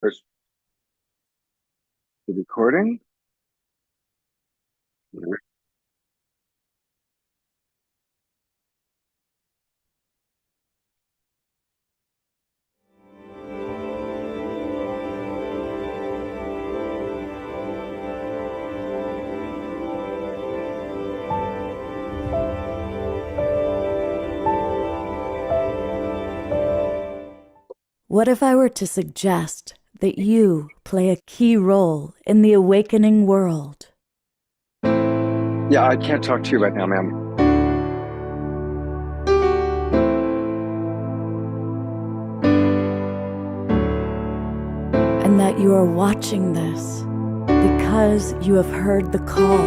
First, the recording. What if I were to suggest that you play a key role in the awakening world? Yeah, I can't talk to you right now, ma'am. And that you are watching this because you have heard the call.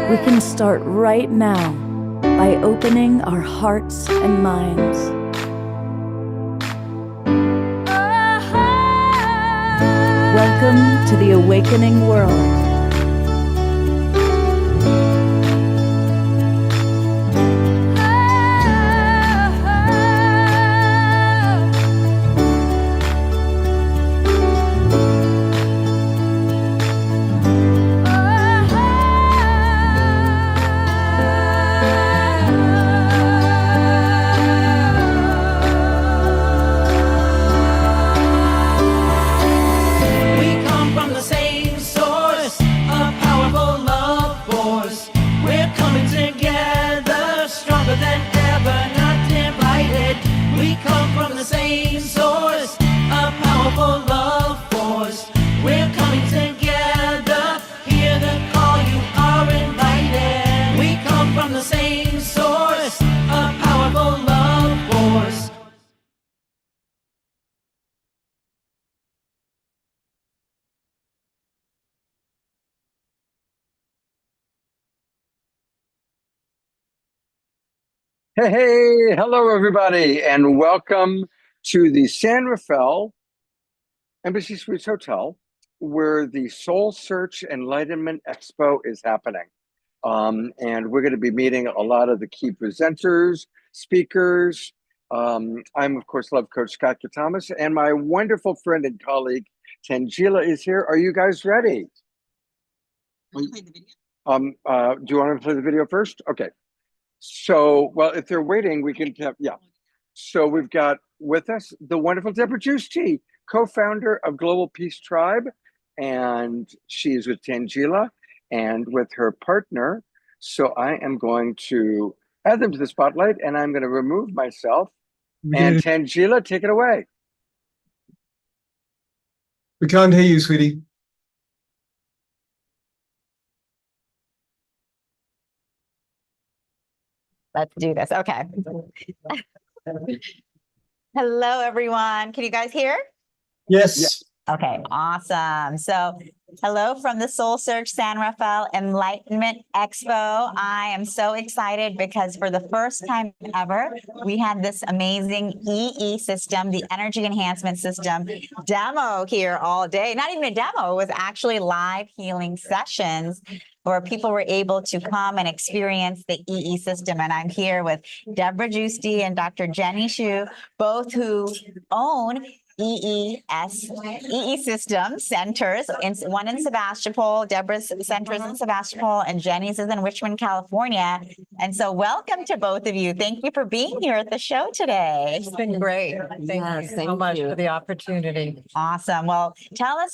We can start right now by opening our hearts and minds. Welcome to the awakening world. Hey, hello everybody, and welcome to the San Rafael Embassy Suites Hotel, where the Soul Search Enlightenment Expo is happening. And we're going to be meeting a lot of the key presenters, speakers. I'm, of course, Love Coach Scott Thomas, and my wonderful friend and colleague, Tangela, is here. Are you guys ready? Play the video? Do you want to play the video first? Okay. So, well, if they're waiting, we can have, yeah. So we've got with us the wonderful Deborah Juicy, co-founder of Global Peace Tribe, and she's with Tangela and with her partner. So I am going to add them to the spotlight, and I'm going to remove myself. And Tangela, take it away. We can't hear you, sweetie. Let's do this. Okay. Hello, everyone. Can you guys hear? Yes. Okay, awesome. So hello from the Soul Search San Rafael Enlightenment Expo. I am so excited because for the first time ever, we had this amazing EE system, the energy enhancement system demo here all day. Not even a demo, it was actually live healing sessions where people were able to come and experience the EE system. And I'm here with Deborah Juicy and Dr. Jenny Shu, both who own EE system centers, one in Sebastopol, Deborah's center is in Sebastopol, and Jenny's is in Richmond, California. And so welcome to both of you. Thank you for being here at the show today. It's been great. Thank you so much for the opportunity. Awesome. Well, tell us,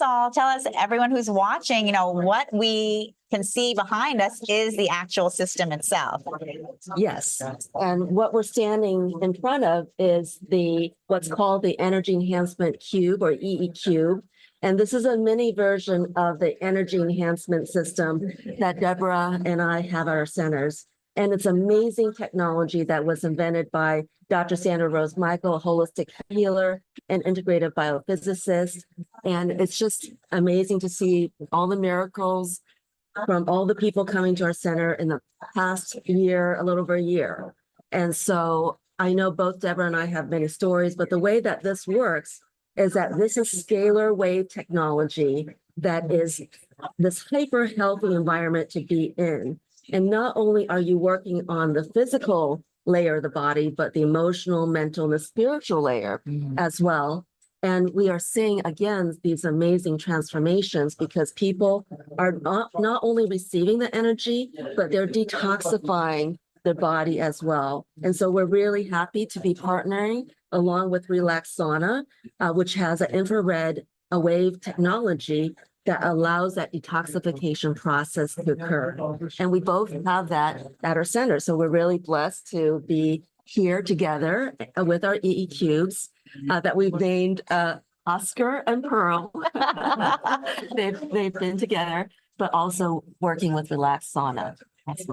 everyone who's watching, what we can see behind us is the actual system itself. Yes. And what we're standing in front of is what's called the Energy Enhancement Cube, or EE Cube. And this is a mini version of the energy enhancement system that Deborah and I have at our centers. And it's amazing technology that was invented by Dr. Sandra Rose Michael, a holistic healer and integrative biophysicist. And it's just amazing to see all the miracles from all the people coming to our center in the past year, a little over a year. And so I know both Deborah and I have many stories, but the way that this works is that this is scalar wave technology that is this hyper healthy environment to be in. And not only are you working on the physical layer of the body, but the emotional, mental, and the spiritual layer as well. And we are seeing, again, these amazing transformations because people are not only receiving the energy, but they're detoxifying their body as well. And so we're really happy to be partnering along with Relax Sauna, which has an infrared wave technology that allows that detoxification process to occur. And we both have that at our center. So we're really blessed to be here together with our EE cubes that we've named Oscar and Pearl. They've been together, but also working with Relax Sauna.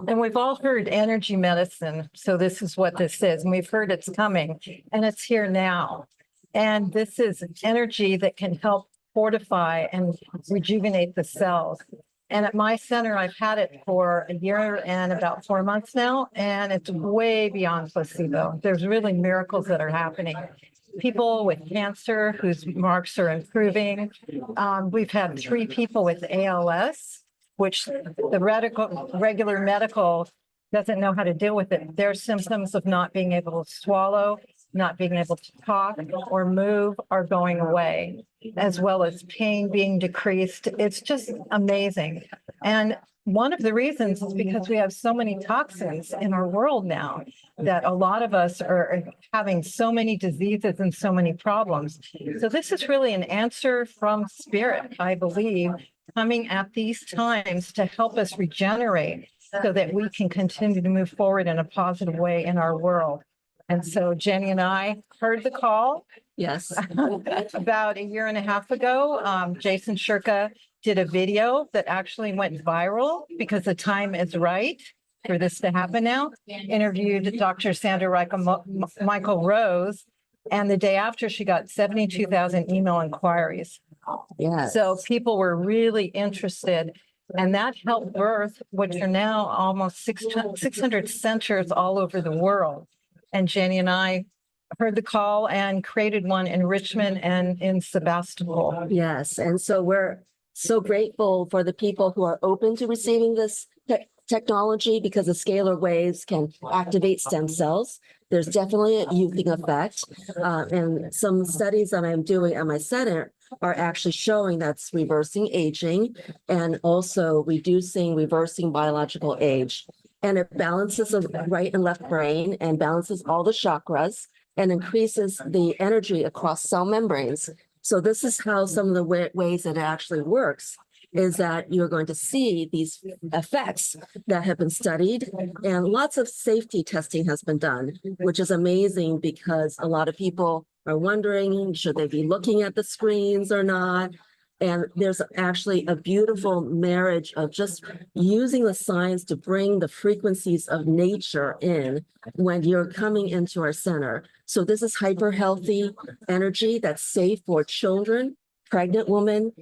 And we've all heard energy medicine. So this is what this is. And we've heard it's coming and it's here now. And this is energy that can help fortify and rejuvenate the cells. And at my center, I've had it for a year and about 4 months now, and it's way beyond placebo. There's really miracles that are happening. People with cancer whose marks are improving. We've had 3 people with ALS, which the regular medical doesn't know how to deal with it. Their symptoms of not being able to swallow, not being able to talk or move are going away, as well as pain being decreased. It's just amazing. And one of the reasons is because we have so many toxins in our world now that a lot of us are having so many diseases and so many problems. So this is really an answer from spirit, I believe, coming at these times to help us regenerate so that we can continue to move forward in a positive way in our world. And so Jenny and I heard the call. Yes. About a year and a half ago. Jason Shirka did a video that actually went viral because the time is right for this to happen now. Interviewed Dr. Sandra Michael Rose, and the day after she got 72,000 email inquiries. Yes. So people were really interested, and that helped birth what are now almost 600 centers all over the world. And Jenny and I heard the call and created one in Richmond and in Sebastopol. Yes. And so we're so grateful for the people who are open to receiving this technology because the scalar waves can activate stem cells. There's definitely a youthing effect. And some studies that I'm doing at my center are actually showing that's reversing aging and also reversing biological age. And it balances the right and left brain and balances all the chakras and increases the energy across cell membranes. So this is how some of the ways that it actually works is that you're going to see these effects that have been studied, and lots of safety testing has been done, which is amazing because a lot of people are wondering, should they be looking at the screens or not? And there's actually a beautiful marriage of just using the science to bring the frequencies of nature in when you're coming into our center. So this is hyper healthy energy that's safe for children, pregnant women,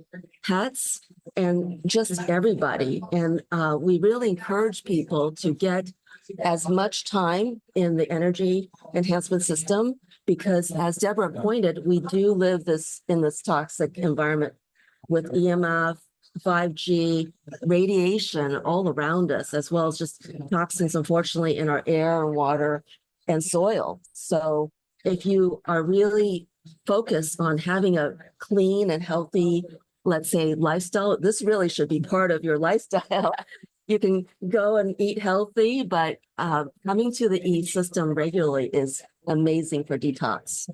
pets, and just everybody. And we really encourage people to get as much time in the energy enhancement system because, as Deborah pointed, we do live in this toxic environment with EMF, 5G, radiation all around us, as well as just toxins, unfortunately, in our air and water and soil. So if you are really focused on having a clean and healthy, let's say, lifestyle, this really should be part of your lifestyle. You can go and eat healthy, but coming to the E system regularly is amazing for detox.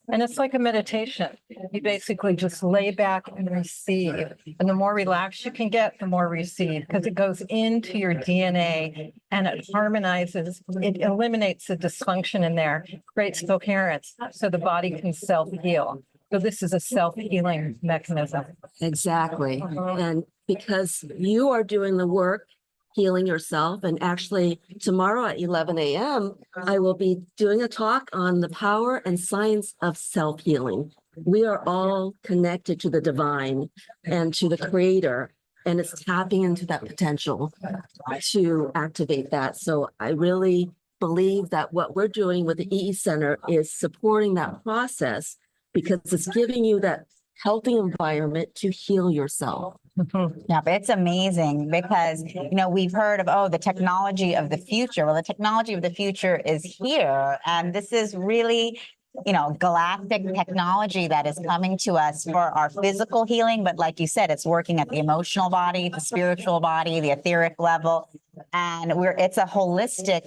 And it's like a meditation. You basically just lay back and receive. And the more relaxed you can get, the more receive, because it goes into your DNA and it harmonizes, it eliminates the dysfunction in there, creates coherence so the body can self-heal. So this is a self-healing mechanism. Exactly. And because you are doing the work, healing yourself. And actually, tomorrow at 11 a.m., I will be doing a talk on the power and science of self-healing. We are all connected to the divine and to the creator, and it's tapping into that potential to activate that. So I really believe that what we're doing with the EE Center is supporting that process because it's giving you that healthy environment to heal yourself. Yeah, but it's amazing because, we've heard of, the technology of the future. Well, the technology of the future is here. And this is really, galactic technology that is coming to us for our physical healing. But like you said, it's working at the emotional body, the spiritual body, the etheric level. And it's a holistic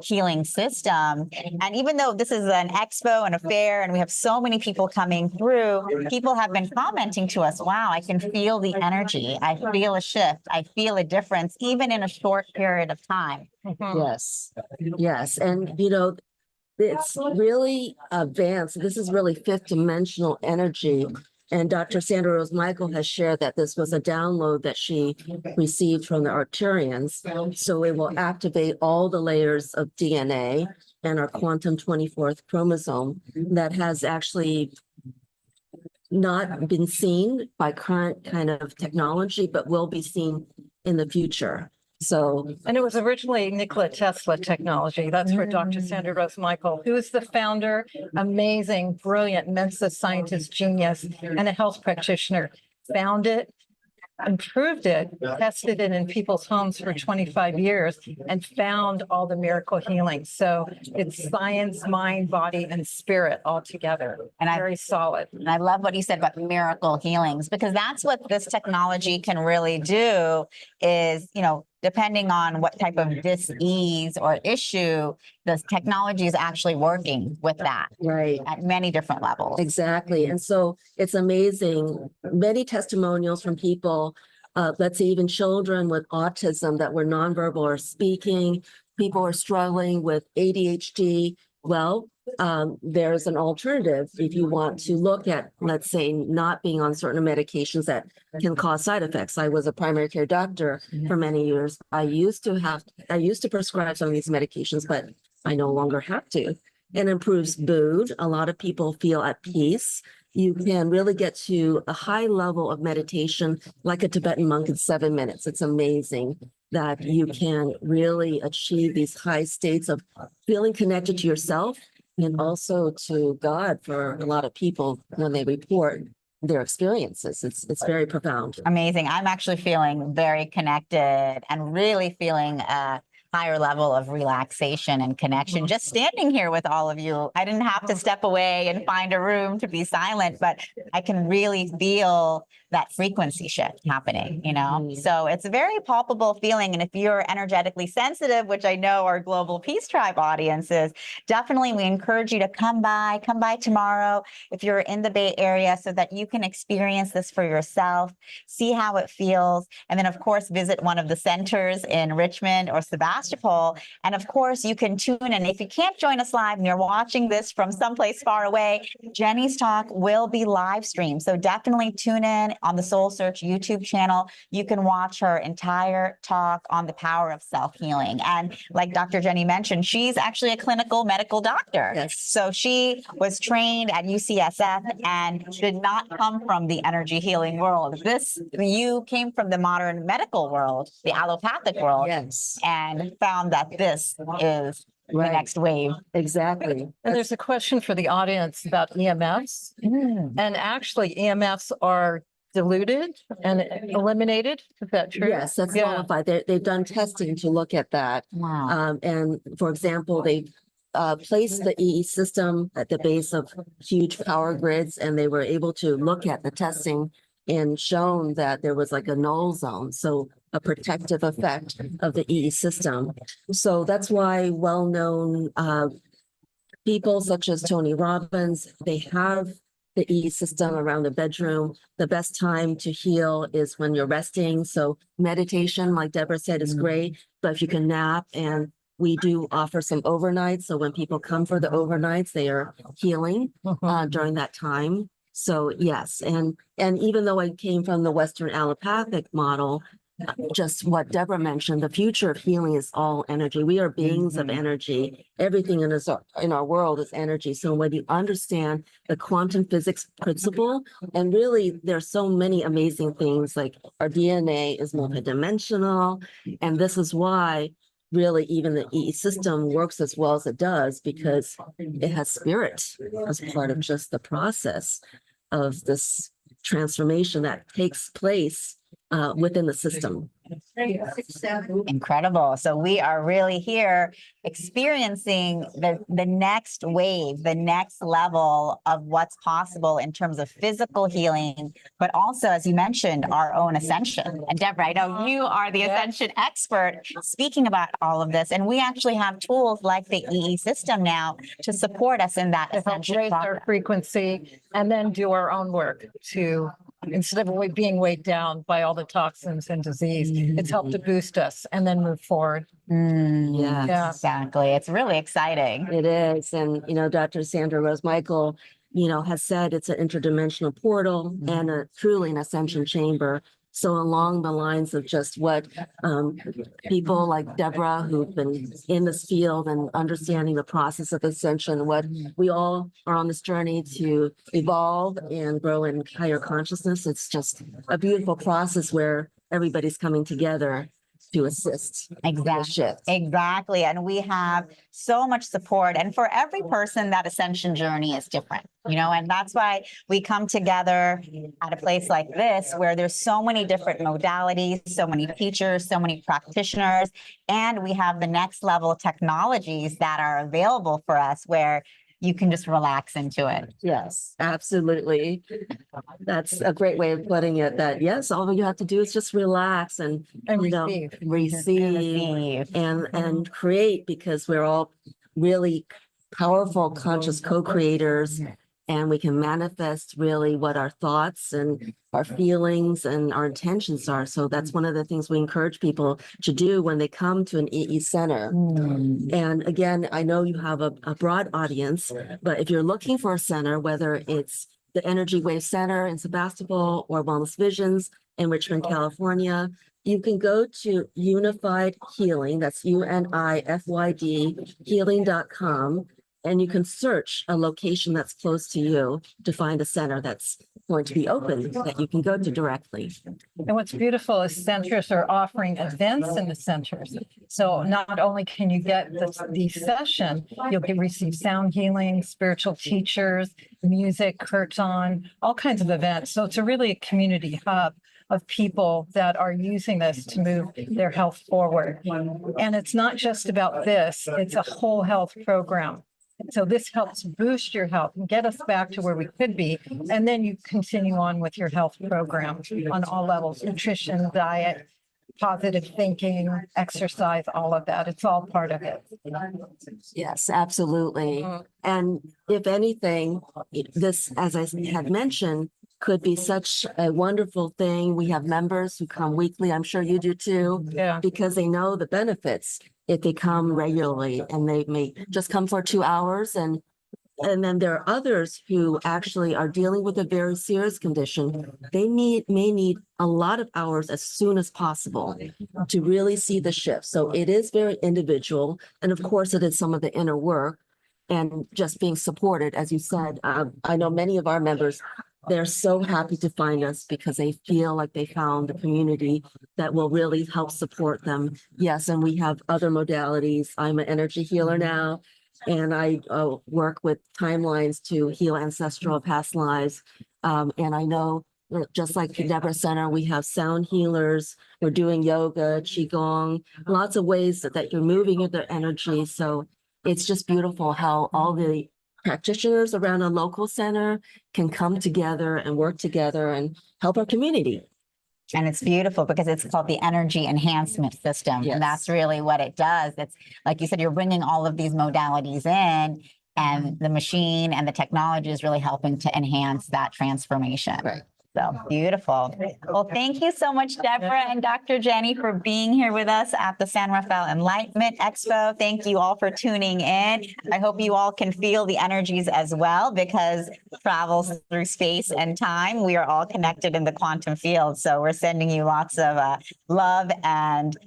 healing system. And even though this is an expo and a fair, and we have so many people coming through, people have been commenting to us, wow, I can feel the energy. I feel a shift. I feel a difference, even in a short period of time. Yes, yes. And, it's really advanced. This is really fifth dimensional energy. And Dr. Sandra Rose Michael has shared that this was a download that she received from the Arcturians. So it will activate all the layers of DNA and our quantum 24th chromosome that has actually not been seen by current kind of technology, but will be seen in the future. So, And it was originally Nikola Tesla technology. That's where Dr. Sandra Rose Michael, who is the founder, amazing, brilliant Mensa scientist, genius, and a health practitioner, found it, improved it, tested it in people's homes for 25 years, and found all the miracle healing. So it's science, mind, body, and spirit all together. And very solid. And I love what you said about miracle healings, because that's what this technology can really do is, depending on what type of dis-ease or issue, the technology is actually working with that. right. At many different levels. Exactly. And so it's amazing. Many testimonials from people, let's say even children with autism that were nonverbal or speaking, people are struggling with ADHD. Well, there's an alternative if you want to look at, let's say, not being on certain medications that can cause side effects. I was a primary care doctor for many years. I used to prescribe some of these medications, but I no longer have to. It improves mood. A lot of people feel at peace. You can really get to a high level of meditation like a Tibetan monk in 7 minutes. It's amazing that you can really achieve these high states of feeling connected to yourself and also to God for a lot of people when they report their experiences. It's very profound. Amazing. I'm actually feeling very connected and really feeling a higher level of relaxation and connection. Just standing here with all of you, I didn't have to step away and find a room to be silent, but I can really feel that frequency shift happening, So it's a very palpable feeling. And if you're energetically sensitive, which I know our Global Peace Tribe audience is, definitely we encourage you to come by tomorrow if you're in the Bay Area so that you can experience this for yourself, see how it feels. And then, of course, visit one of the centers in Richmond or Sebastopol. And of course, you can tune in. If you can't join us live and you're watching this from someplace far away, Jenny's talk will be live streamed. So definitely tune in on the Soul Search YouTube channel. You can watch her entire talk on the power of self-healing. And like Dr. Jenny mentioned, she's actually a clinical medical doctor. Yes. So she was trained at UCSF and did not come from the energy healing world. You came from the modern medical world, the allopathic world. Yes. And found that this is the Right. next wave. Exactly. And there's a question for the audience about EMFs. And actually, EMFs are diluted and eliminated. Is that true? Yes, that's Yeah. qualified. They've done testing to look at that. Wow. And for example, they placed the EE system at the base of huge power grids, and they were able to look at the testing and shown that there was like a null zone, so a protective effect of the EE system. So that's why well-known people such as Tony Robbins, they have the EE system around the bedroom. The best time to heal is when you're resting. So meditation, like Deborah said, is great, but if you can nap, and we do offer some overnights. So when people come for the overnights, they are healing during that time. So yes, and even though I came from the Western allopathic model, just what Deborah mentioned, the future of healing is all energy. We are beings of energy. Everything in our world is energy. So when you understand the quantum physics principle, and really there's so many amazing things, like our DNA is multidimensional, and this is why really even the EE system works as well as it does, because it has spirit as part of just the process of this transformation that takes place within the system. Incredible. So we are really here experiencing the next wave, the next level of what's possible in terms of physical healing, but also, as you mentioned, our own ascension. And Deborah, I know you are the ascension expert speaking about all of this. And we actually have tools like the EE system now to support us in that To help ascension raise our process. frequency and then do our own work to, instead of being weighed down by all the toxins and disease, it's helped to boost us and then move forward. Yeah. Yeah. Exactly. It's really exciting. It is. And, Dr. Sandra Rose Michael, has said it's an interdimensional portal and truly an ascension chamber. So along the lines of just what people like Deborah, who've been in this field and understanding the process of ascension, what we all are on this journey to evolve and grow in higher consciousness. It's just a beautiful process where everybody's coming together to assist in the Exactly. shift. Exactly. And we have so much support. And for every person, that ascension journey is different, and that's why we come together at a place like this, where there's so many different modalities, so many teachers, so many practitioners, and we have the next level technologies that are available for us where you can just relax into it. Yes, absolutely. That's a great way of putting it, that yes, all you have to do is just relax and, receive. receive and create, because we're all really powerful, conscious co-creators, and we can manifest really what our thoughts and our feelings and our intentions are. So that's one of the things we encourage people to do when they come to an EE center. And again, I know you have a broad audience, but if you're looking for a center, whether it's the Energy Wave Center in Sebastopol or Wellness Visions in Richmond, California, you can go to Unified Healing, that's UNIFYD healing.com, and you can search a location that's close to you to find a center that's going to be open that you can go to directly. And what's beautiful is centers are offering events in the centers. So not only can you get the session, you'll receive sound healing, spiritual teachers, music, kirtan, all kinds of events. So it's really a community hub of people that are using this to move their health forward. And it's not just about this, it's a whole health program. So this helps boost your health and get us back to where we could be. And then you continue on with your health program on all levels: nutrition, diet, positive thinking, exercise, all of that. It's all part of it. Yes, absolutely. And if anything, this, as I had mentioned, could be such a wonderful thing. We have members who come weekly. I'm sure you do too. Yeah. Because they know the benefits if they come regularly, and they may just come for 2 hours. And then there are others who actually are dealing with a very serious condition. They may need a lot of hours as soon as possible to really see the shift. So it is very individual. And of course, it is some of the inner work and just being supported. As you said, I know many of our members, they're so happy to find us because they feel like they found a community that will really help support them. Yes, and we have other modalities. I'm an energy healer now, and I work with timelines to heal ancestral past lives. And I know that just like the Deborah Center, we have sound healers. We're doing yoga, qigong, lots of ways that you're moving your energy. So it's just beautiful how all the practitioners around a local center can come together and work together and help our community. And it's beautiful because it's called the energy enhancement system. Yes. And that's really what it does. It's like you said, you're bringing all of these modalities in, and the machine and the technology is really helping to enhance that transformation. Right. So beautiful. Well, thank you so much, Deborah and Dr. Jenny, for being here with us at the San Rafael Enlightenment Expo. Thank you all for tuning in. I hope you all can feel the energies as well, because travels through space and time. We are all connected in the quantum field. So we're sending you lots of love and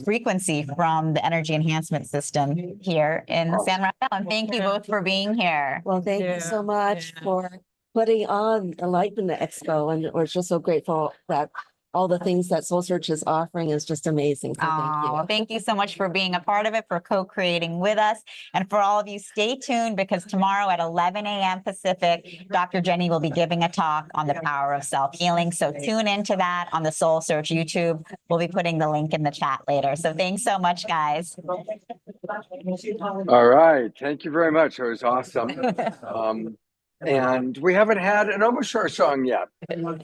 frequency from the energy enhancement system here in San Rafael. And thank you both for being here. Well, thank you so much for putting on Enlightenment Expo, and we're just so grateful that all the things that Soul Search is offering is just amazing. So thank Oh, you. well, thank you so much for being a part of it, for co-creating with us. And for all of you, stay tuned because tomorrow at 11 a.m. Pacific, Dr. Jenny will be giving a talk on the power of self-healing. So tune into that on the Soul Search YouTube. We'll be putting the link in the chat later. So thanks so much, guys. All right. Thank you very much. It was awesome. And we haven't had an Omoshar song yet.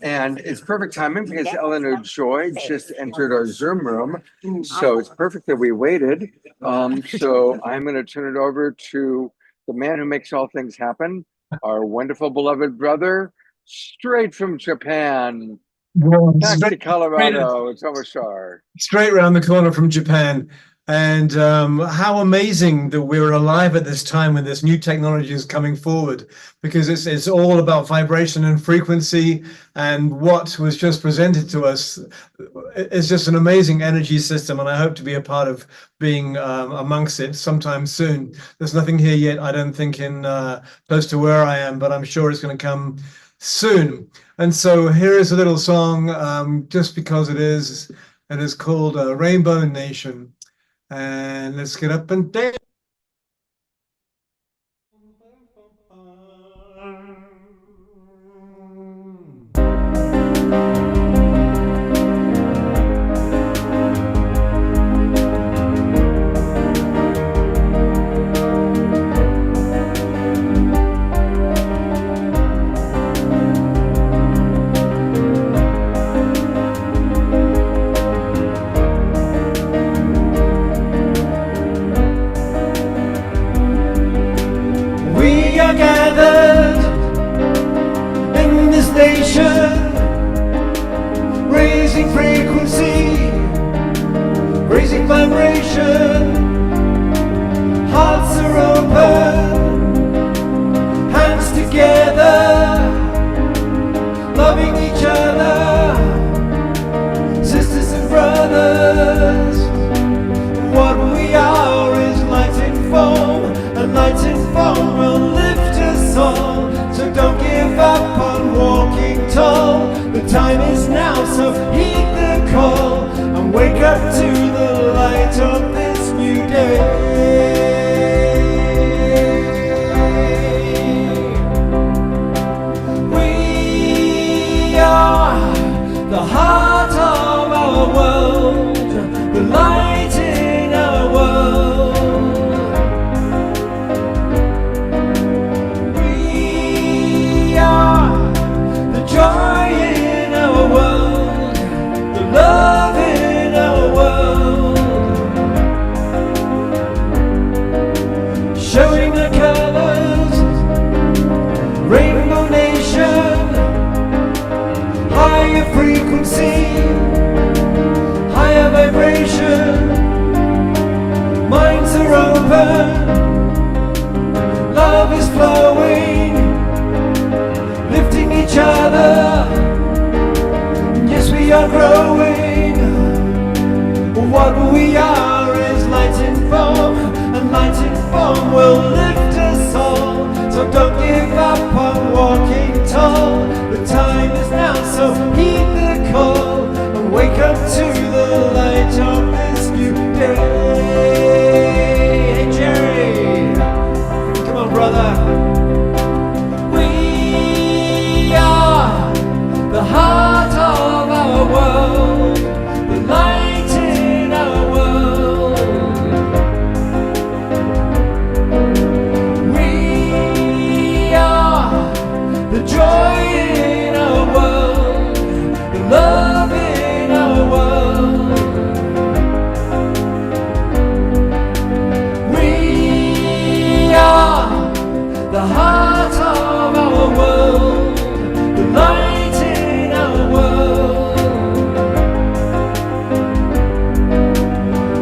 And it's perfect timing because Eleanor Joy just entered our Zoom room. So it's perfect that we waited. So I'm going to turn it over to the man who makes all things happen, our wonderful beloved brother, straight from Japan, back to Colorado. It's Omoshar. Straight around the corner from Japan. And how amazing that we're alive at this time when this new technology is coming forward, because it's all about vibration and frequency. And what was just presented to us is just an amazing energy system. And I hope to be a part of being amongst it sometime soon. There's nothing here yet, I don't think, in close to where I am, but I'm sure it's going to come soon. And so here is a little song, just because it is called Rainbow Nation. And let's get up and dance. We are gathered in this nation, raising frequency, raising vibration. Hearts are open, hands together, loving each other, sisters and brothers. What we are is light and foam, and light and foam will lift us all. So don't give up on walking tall. The time is now, so heed the call and wake up to the light of this new day. We are the heart of our world, the light in our world. We are the joy in our world, the love in our world. Showing the colors, Rainbow Nation, higher frequency, higher vibration. Minds are open, love is flowing, lifting each other. Yes, we are growing. What we are is light and foam, and light and foam will lift us all. So don't give up on walking tall. The time is now, so heed the call and wake up to the light of this new day. Hey Jerry, come on brother. We are the heart of our world, the light in our world. We are the joy in our world, the love in our world. We are the heart of our world, the light in our world.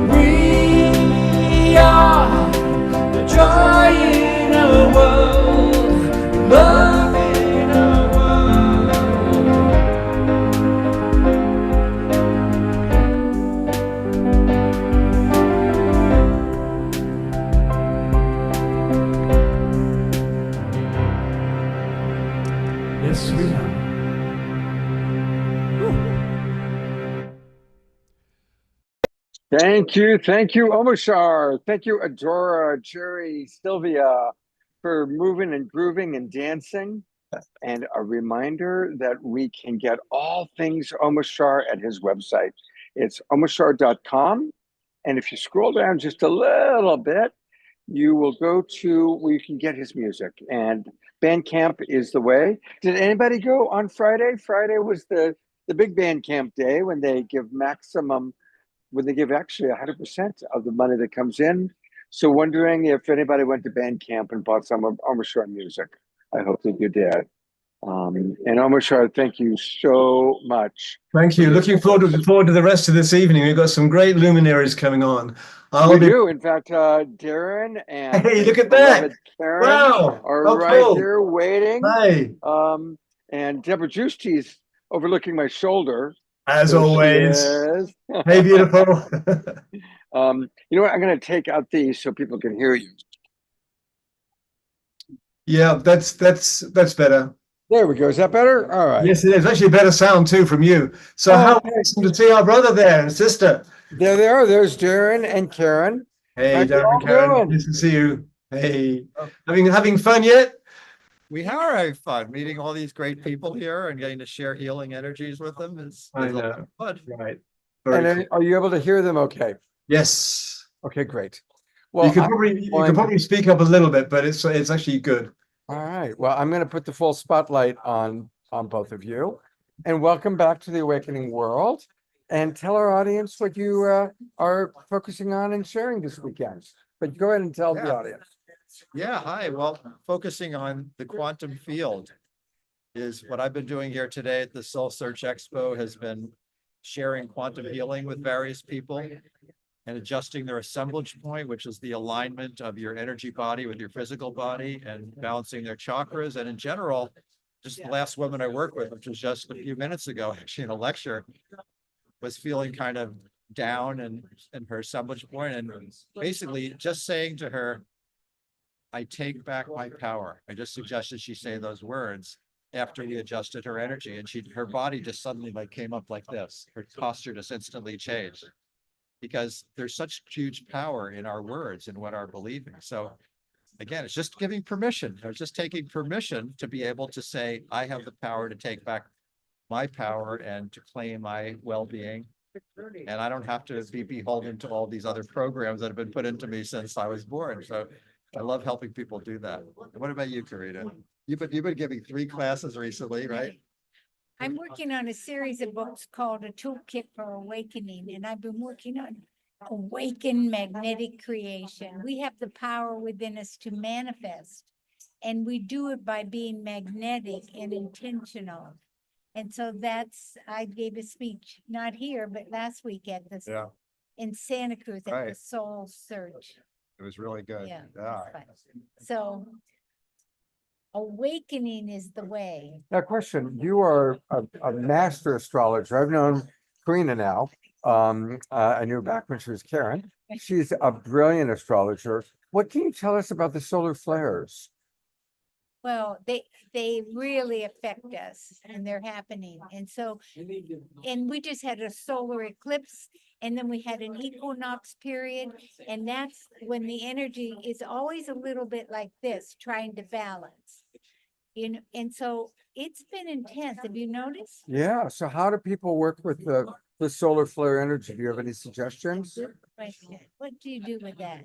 We are the joy in our world, the love in our world. Yes, we are. Thank you, Omashar. Thank you, Adora, Jerry, Sylvia, for moving and grooving and dancing. And a reminder that we can get all things Omashar at his website. It's omashar.com. And if you scroll down just a little bit, you will go to where you can get his music. And Bandcamp is the way. Did anybody go on Friday? Friday was the big Bandcamp day when they give actually 100% of the money that comes in. So wondering if anybody went to Bandcamp and bought some of Omashar music. I hope that you did. And Omashar, thank you so much. Thank you. Looking forward to the rest of this evening. We've got some great luminaries coming on. We do. In fact, Darren and Hey, look his at that. beloved Karen Wow. are Oh, right cool. here waiting. Hey, And Deborah Justy's overlooking my shoulder. as There she always. is. Hey, beautiful. You know what? I'm going to take out these so people can hear you. Yeah, that's better. There we go. Is that better? All right. Yes, it is. Actually, a better sound too from you. So how Okay. awesome to see our brother there and sister. There they are. There's Darren and Karen. Hey, How you Darren all and Karen. doing? Nice to see you. Hey, having fun yet? We are having fun meeting all these great people here and getting to share healing energies with them is I a lot know. of fun. Right. And Very cool. are you able to hear them okay? Yes. Okay, great. Well, You can probably speak up a little bit, but it's actually good. all right. Well, I'm going to put the full spotlight on both of you, and welcome back to the Awakening World. And tell our audience what you are focusing on and sharing this weekend. But go ahead and tell the Yeah. audience. Yeah, hi. Well, focusing on the quantum field is what I've been doing here today at the Soul Search Expo, has been sharing quantum healing with various people and adjusting their assemblage point, which is the alignment of your energy body with your physical body, and balancing their chakras. And in general, just the last woman I worked with, which was just a few minutes ago, actually in a lecture, was feeling kind of down and in her assemblage point, and basically just saying to her, I take back my power. I just suggested she say those words after we adjusted her energy, and her body just suddenly like came up like this. Her posture just instantly changed, because there's such huge power in our words and what our believing. So again, it's just giving permission. It's just taking permission to be able to say, I have the power to take back my power and to claim my well-being. And I don't have to be beholden to all these other programs that have been put into me since I was born. So I love helping people do that. What about you, Karina? You've been giving 3 classes recently, right? I'm working on a series of books called A Toolkit for Awakening, and I've been working on awaken magnetic creation. We have the power within us to manifest, and we do it by being magnetic and intentional. And so I gave a speech, not here, but last week at this, Yeah, in Santa Cruz at the Right. Soul Search. it was really good. Yeah. Yeah. Fun. So awakening is the way. Now, question: you are a master astrologer. I've known Karina now. I knew back when she was Karen. She's a brilliant astrologer. What can you tell us about the solar flares? Well, they really affect us, and they're happening. And so, and we just had a solar eclipse, and then we had an equinox period, and that's when the energy is always a little bit like this, trying to balance. And so it's been intense. Have you noticed? Yeah. So how do people work with the solar flare energy? Do you have any suggestions? What do you do with that?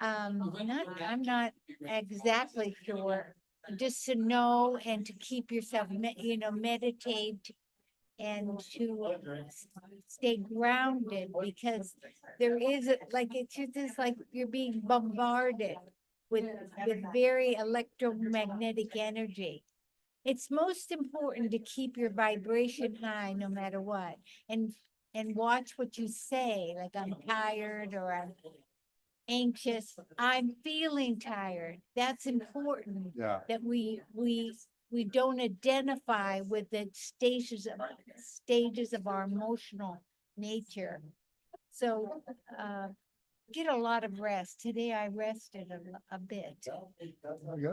I'm not exactly sure. Just to know and to keep yourself, meditate and to stay grounded, because there is it's just like you're being bombarded with very electromagnetic energy. It's most important to keep your vibration high no matter what, and watch what you say, like I'm tired or I'm anxious, I'm feeling tired. That's important, Yeah. that we don't identify with the stages of our emotional nature. So get a lot of rest. Today I rested a bit.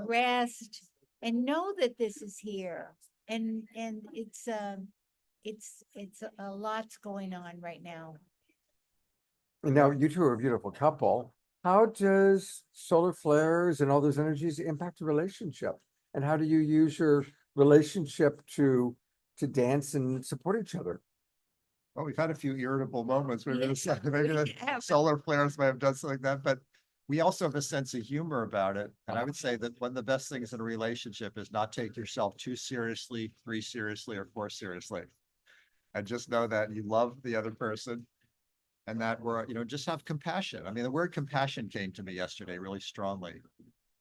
Rest and know that this is here, and it's a lot's going on right now. And now you two are a beautiful couple. How does solar flares and all those energies impact a relationship? And how do you use your relationship to dance and support each other? Well, we've had a few irritable moments. Maybe Yeah, maybe we the have. solar flares might have done something like that, but we also have a sense of humor about it. And I would say that one of the best things in a relationship is not take yourself 2 seriously, 3 seriously, or 4 seriously. And just know that you love the other person and that just have compassion. I mean, the word compassion came to me yesterday really strongly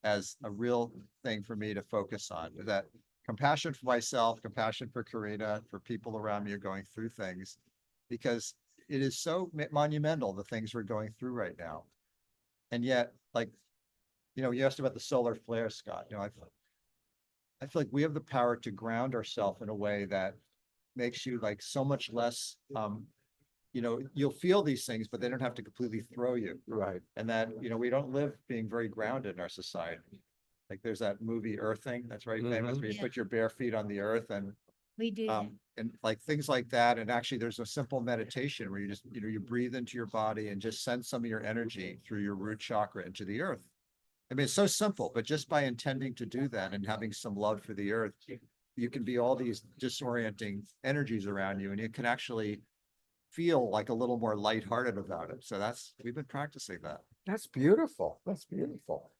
as a real thing for me to focus on. That compassion for myself, compassion for Karina, for people around me who are going through things, because it is so monumental, the things we're going through right now. And yet, like, you asked about the solar flare, Scott. I feel like we have the power to ground ourselves in a way that makes you like so much less, you'll feel these things, but they don't have to completely throw you. Right. And that, we don't live being very grounded in our society. Like there's that movie Earthing, that's very famous, where you Yeah. put your bare feet on the earth and We do that. and like things like that. And actually there's a simple meditation where you just, you breathe into your body and just send some of your energy through your root chakra into the earth. I mean, it's so simple, but just by intending to do that and having some love for the earth, you can be all these disorienting energies around you and you can actually feel like a little more lighthearted about it. So we've been practicing that. That's beautiful. That's beautiful.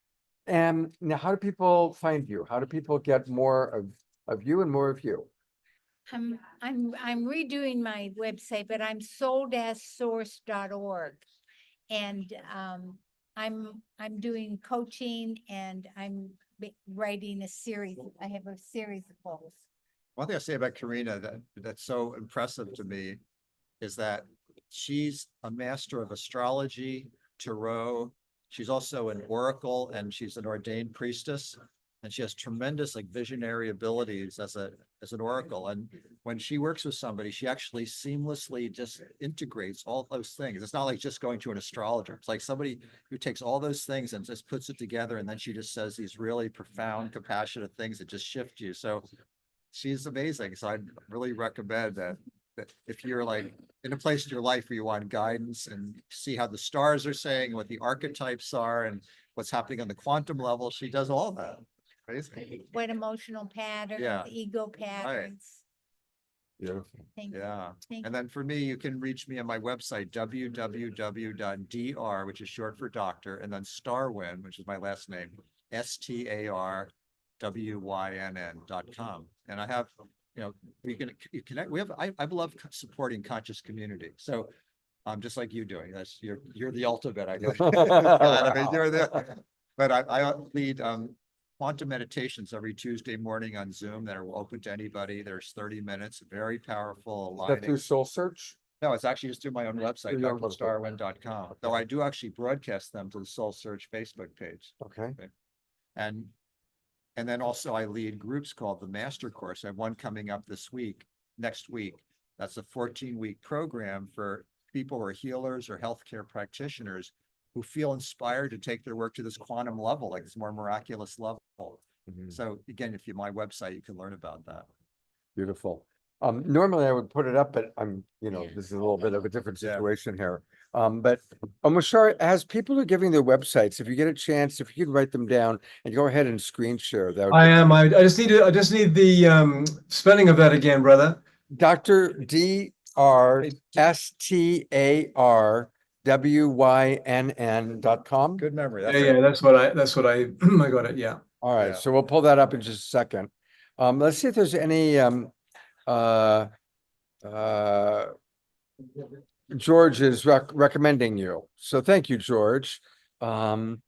And now how do people find you? How do people get more of you and more of you? I'm redoing my website, but I'm soul-source.org. And I'm doing coaching and I'm writing a series. I have a series of books. One thing I say about Karina that's so impressive to me is that she's a master of astrology, tarot. She's also an oracle and she's an ordained priestess. And she has tremendous like visionary abilities as an oracle. And when she works with somebody, she actually seamlessly just integrates all those things. It's not like just going to an astrologer. It's like somebody who takes all those things and just puts it together. And then she just says these really profound, compassionate things that just shift you. So she's amazing. So I'd really recommend that if you're like in a place in your life where you want guidance and see how the stars are saying, what the archetypes are and what's happening on the quantum level, she does all that. Amazing. What emotional patterns, Yeah. ego patterns. Beautiful. Thank you. Yeah. Thank And then for me, you can reach me on my website, www.dr, which is short for doctor, and then Starwin, which is my last name, STARWYNN.com. And I have, you connect. I love supporting conscious community. So just like you doing, you're the ultimate, I guess. I mean, but I lead quantum meditations every Tuesday morning on Zoom that are open to anybody. There's 30 minutes, very powerful Is that aligning. through Soul Search? No, it's actually just through my own website, Through your own website. drstarwin.com. Though I do actually broadcast them to the Soul Search Facebook page. Okay. And then also I lead groups called the Master Course. I have one coming up next week. That's a 14-week program for people who are healers or healthcare practitioners who feel inspired to take their work to this quantum level, like this more miraculous level. So again, if my website, you can learn about that. Beautiful. Normally I would put it up, but this is a little bit of a different situation here. But Mashar, as people are giving their websites, if you get a chance, if you could write them down and go ahead and screen share that. I am. I just need the spelling of that again, brother. Dr. DRSTARWYNN.com. Good memory. Yeah, that's what I I got it. Yeah. All right, Yeah. so we'll pull that up in just a second. Let's see if there's any George is recommending you. So thank you, George. And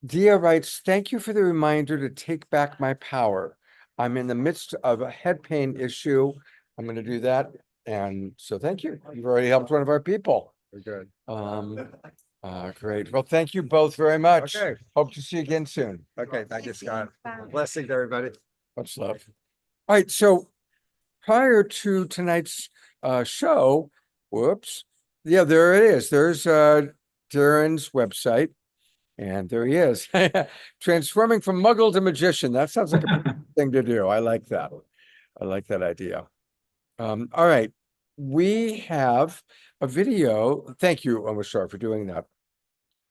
Dia writes, thank you for the reminder to take back my power. I'm in the midst of a head pain issue. I'm going to do that. And so thank you. You've already helped one of our people. Very good. Great. Well, thank you both very much. Okay. Hope to see you again soon. Okay. Thank you, Scott. Bye. Blessings, everybody. Much love. All right. So prior to tonight's show, whoops. Yeah, there it is. There's Darren's website. And there he is. Transforming from muggle to magician. That sounds like a thing to do. I like that. I like that idea. All right. we have a video. Thank you, Omashar, for doing that.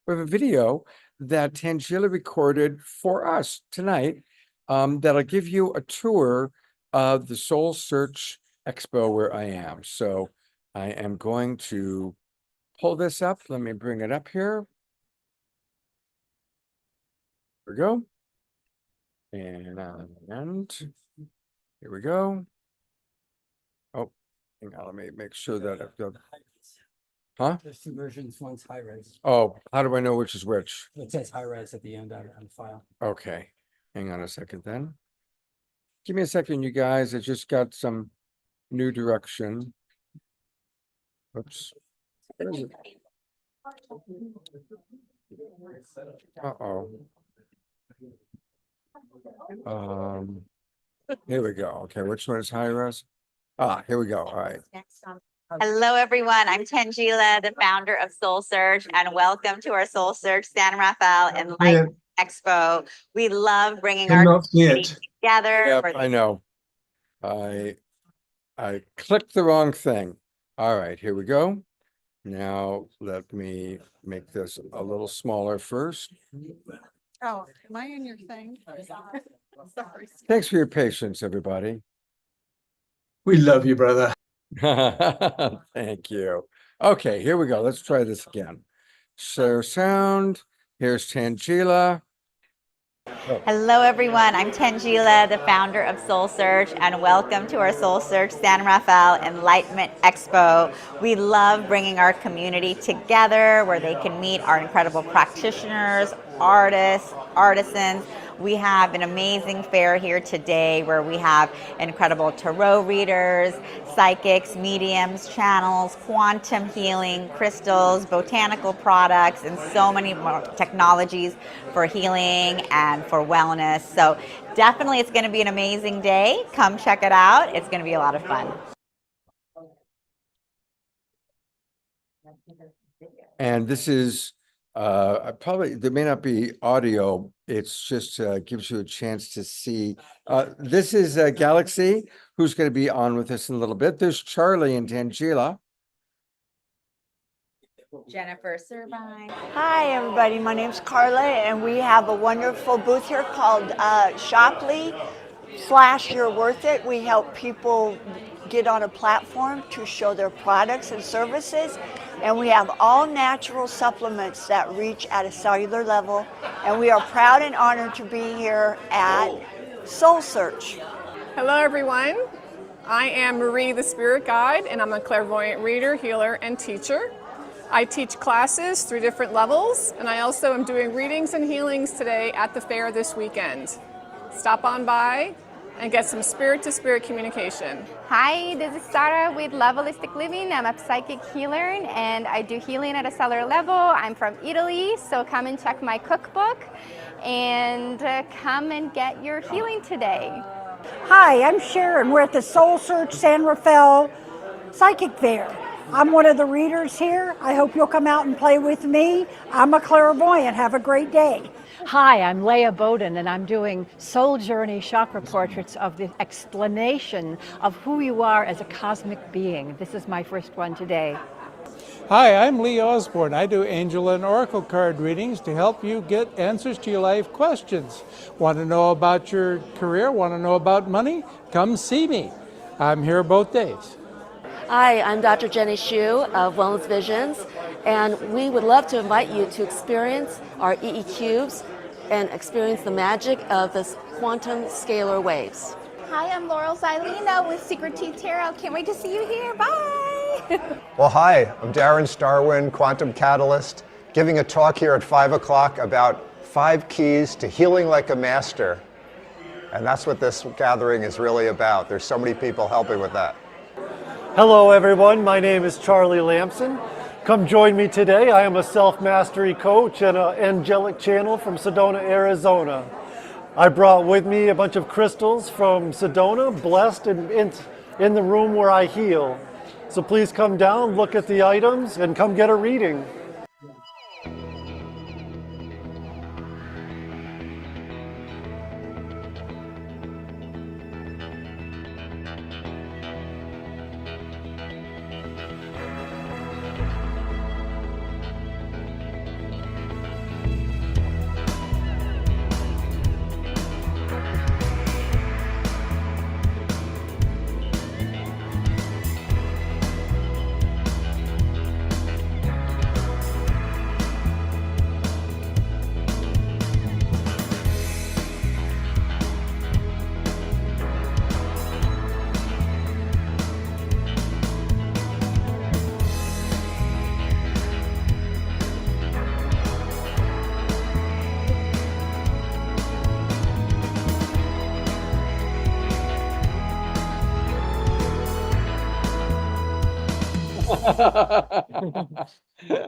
We have a video that Tangela recorded for us tonight that'll give you a tour of the Soul Search Expo where I am. So I am going to pull this up. Let me bring it up here. There we go. And here we go. Oh, hang on, let me make sure that I've got. Huh? There's two versions. One's high res. Oh, how do I know which is which? It says high res at the end on the file. Okay, hang on a second then. Give me a second, you guys. I just got some new direction. Oops. Where is it? Uh-oh. Here we go. Okay, which one is high res? Ah, here we go. All right. Hello, everyone. I'm Tangela, the founder of Soul Search, and welcome to our Soul Search San Rafael Enlightenment Expo. We love bringing our Cannot see community it. together. Yep, for I know. I clicked the wrong thing. All right, here we go. Now let me make this a little smaller first. Oh, am I in your thing? Sorry. Thanks for your patience, everybody. We love you, brother. Thank you. Okay, here we go. Let's try this again. So sound, here's Tangela. Hello, everyone. I'm Tangela, the founder of Soul Search, and welcome to our Soul Search San Rafael Enlightenment Expo. We love bringing our community together where they can meet our incredible practitioners, artists, artisans. We have an amazing fair here today where we have incredible tarot readers, psychics, mediums, channels, quantum healing, crystals, botanical products, and so many more technologies for healing and for wellness. So definitely it's going to be an amazing day. Come check it out. It's going to be a lot of fun. And this is probably, there may not be audio. It's just gives you a chance to see. This is Galaxy, who's going to be on with us in a little bit. There's Charlie and Tangela. Jennifer Servine. Hi, everybody. My name's Carla, and we have a wonderful booth here called Shoply/You're Worth It. We help people get on a platform to show their products and services, and we have all natural supplements that reach at a cellular level, and we are proud and honored to be here at Soul Search. Hello, everyone. I am Marie, the Spirit Guide, and I'm a clairvoyant reader, healer, and teacher. I teach classes through different levels, and I also am doing readings and healings today at the fair this weekend. Stop on by and get some spirit-to-spirit communication. Hi, this is Sarah with Love Holistic Living. I'm a psychic healer, and I do healing at a cellular level. I'm from Italy, so come and check my cookbook, and come and get your healing today. Hi, I'm Sharon. We're at the Soul Search San Rafael Psychic Fair. I'm one of the readers here. I hope you'll come out and play with me. I'm a clairvoyant. Have a great day. Hi, I'm Leah Bowden, and I'm doing Soul Journey chakra portraits of the explanation of who you are as a cosmic being. This is my first one today. Hi, I'm Lee Osborne. I do angel and oracle card readings to help you get answers to your life questions. Want to know about your career? Want to know about money? Come see me. I'm here both days. Hi, I'm Dr. Jenny Hsu of Wellness Visions, and we would love to invite you to experience our EE cubes and experience the magic of this quantum scalar waves. Hi, I'm Laurel Zylena with Secret Teeth Tarot. Can't wait to see you here. Bye! Well, hi, I'm Darren Starwin, Quantum Catalyst, giving a talk here at 5 o'clock about 5 keys to healing like a master. And that's what this gathering is really about. There's so many people helping with that. Hello everyone, my name is Charlie Lamson. Come join me today. I am a self-mastery coach and an angelic channel from Sedona, Arizona. I brought with me a bunch of crystals from Sedona, blessed and in the room where I heal. So please come down, look at the items, and come get a reading.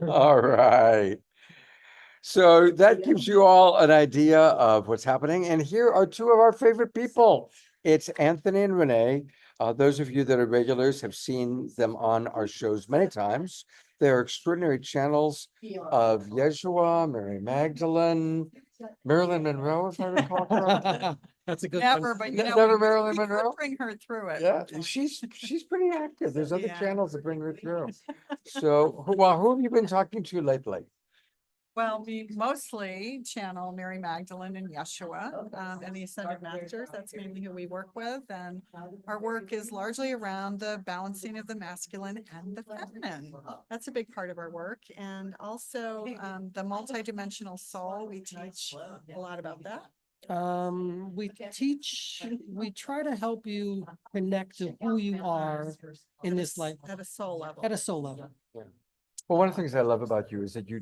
All right. So that gives you all an idea of what's happening. And here are two of our favorite people. It's Anthony and Renee. Those of you that are regulars have seen them on our shows many times. They're extraordinary channels of Yeshua, Mary Magdalene, Marilyn Monroe, if I recall correctly. That's a good Never, one. but you know, Never Marilyn we could Monroe? bring her through it. Yeah, and she's pretty active. There's other Yeah. channels that bring her through. So, who have you been talking to lately? Well, we mostly channel Mary Magdalene and Yeshua, and the Ascended Masters. That's mainly who we work with. And our work is largely around the balancing of the masculine and the feminine. That's a big part of our work. And also the multidimensional soul, we teach a lot about that. We try to help you connect to who you are in this life At a soul level. at a soul level. Yeah. Well, one of the things I love about you is that you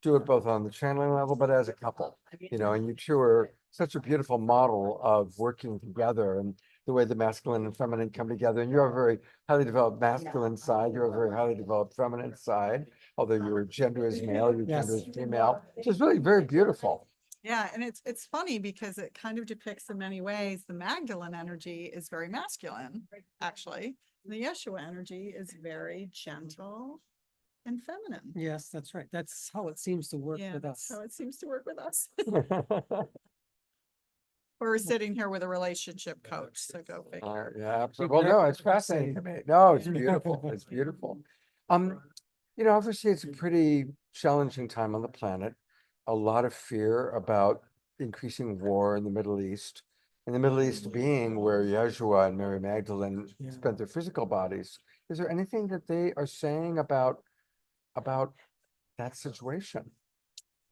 do it both on the channeling level, but as a couple, and you two are such a beautiful model of working together and the way the masculine and feminine come together. And you're a very highly developed masculine side. You're a very highly developed feminine side, although your gender is male, your gender is female. So it's really very beautiful. Yeah, and it's funny because it kind of depicts in many ways the Magdalene energy is very masculine, actually. The Yeshua energy is very gentle and feminine. Yes, that's right. That's how it seems to work Yeah, with that's us. how it seems to work with us. We're sitting here with a relationship coach, so go figure. Yeah, absolutely. Well, no, it's fascinating to me. No, it's beautiful. It's beautiful. Obviously it's a pretty challenging time on the planet. A lot of fear about increasing war in the Middle East. And the Middle East being where Yeshua and Mary Magdalene spent their physical bodies. Is there anything that they are saying about that situation?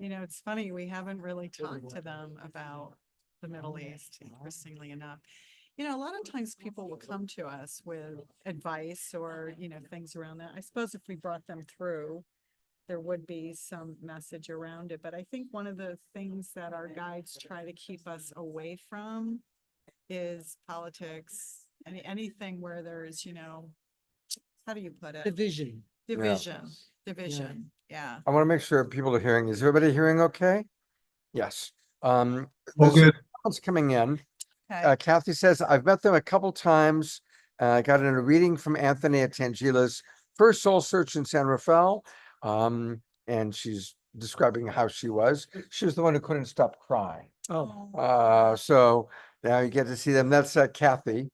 It's funny, we haven't really talked to them about the Middle East, interestingly enough. A lot of times people will come to us with advice or, things around that. I suppose if we brought them through, there would be some message around it. But I think one of the things that our guides try to keep us away from is politics, anything where there's, how do you put it? Division. Division. Yeah. I want to make sure people are hearing. Is everybody hearing okay? Yes. All There's good. someone's coming in. Okay. Kathy says, I've met them a couple times. Got in a reading from Anthony at Tangila's first soul search in San Rafael. And she's describing how she was. She was the one who couldn't stop crying. Oh, So now you get to see them. That's Kathy.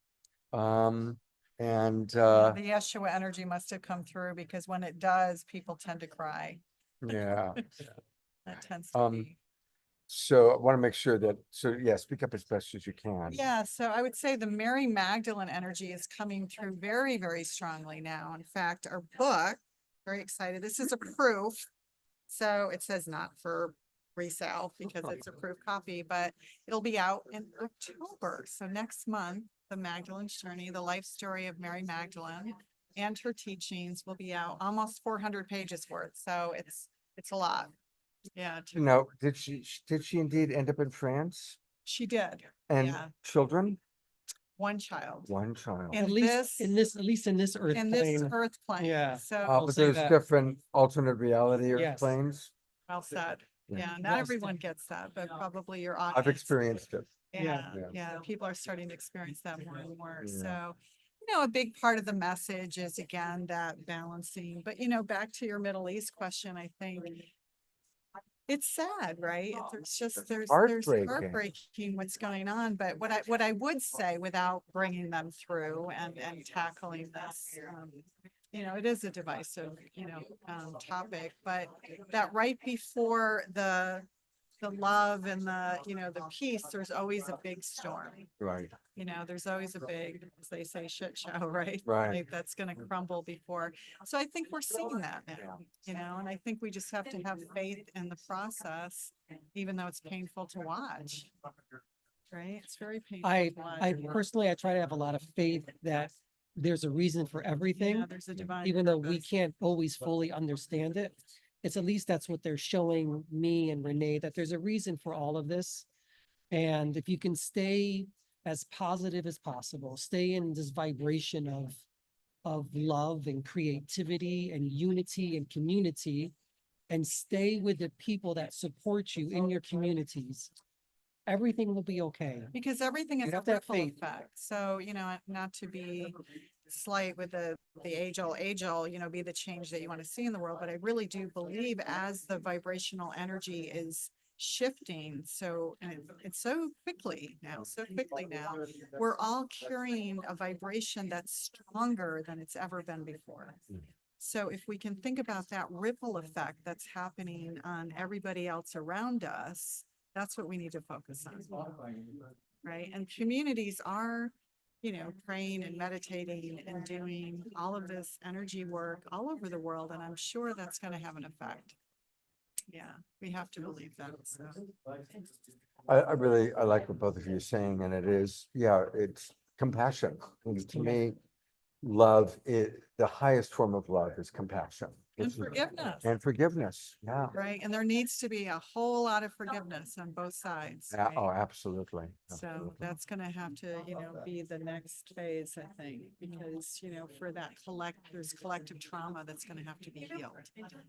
The Yeshua energy must have come through because when it does, people tend to cry. Yeah. That tends to be. So I want to make sure that, speak up as best as you can. Yeah, so I would say the Mary Magdalene energy is coming through very, very strongly now. In fact, our book, very excited. This is a proof. So it says not for resale because it's a proof copy, but it'll be out in October. So next month, The Magdalene's Journey, the life story of Mary Magdalene and her teachings will be out, almost 400 pages worth. So it's a lot. Yeah. Did she indeed end up in France? She did. And Yeah. children? One child. One child. And at least in this earth in this plane. earth plane. Yeah. So I'll But say there's that. different alternate reality Yes. planes. well said. Yeah. Yeah, not everyone gets that, but probably your audience. I've experienced it. Yeah, Yeah. yeah, people are starting to experience that more and more. Yeah. So, a big part of the message is again, that balancing, but back to your Middle East question, I think it's sad, right? There's Heartbreaking. heartbreaking what's going on. But what I would say without bringing them through and tackling this, it is a divisive, topic, but that right before the love and the peace, there's always a big storm. Right. There's always a big, as they say, shit show, right? Right. Like that's going to crumble before. So I think we're seeing that now, and I think we just have to have faith in the process, even though it's painful to watch. Right? It's very painful to watch. I personally, I try to have a lot of faith that there's a reason for everything. Yeah, there's a divine even though we purpose. can't always fully understand it. It's at least that's what they're showing me and Renee, that there's a reason for all of this. And if you can stay as positive as possible, stay in this vibration of of love and creativity and unity and community, and stay with the people that support you in your communities, everything will be okay. Because everything is You a have to have ripple faith. effect. So, not to be slight with the age all, be the change that you want to see in the world. But I really do believe as the vibrational energy is shifting, and it's so quickly now, we're all carrying a vibration that's stronger than it's ever been before. So if we can think about that ripple effect that's happening on everybody else around us, that's what we need to focus on. Right? And communities are, praying and meditating and doing all of this energy work all over the world. And I'm sure that's going to have an effect. Yeah, we have to believe that. So. I like what both of you are saying, and it is, it's compassion. And to me, love is the highest form of love is compassion. And forgiveness. And forgiveness. Yeah. Right. And there needs to be a whole lot of forgiveness on both sides. Yeah. Right? Oh, absolutely. So that's going to have to, be the next phase, I think, because, for that there's collective trauma that's going to have to be healed.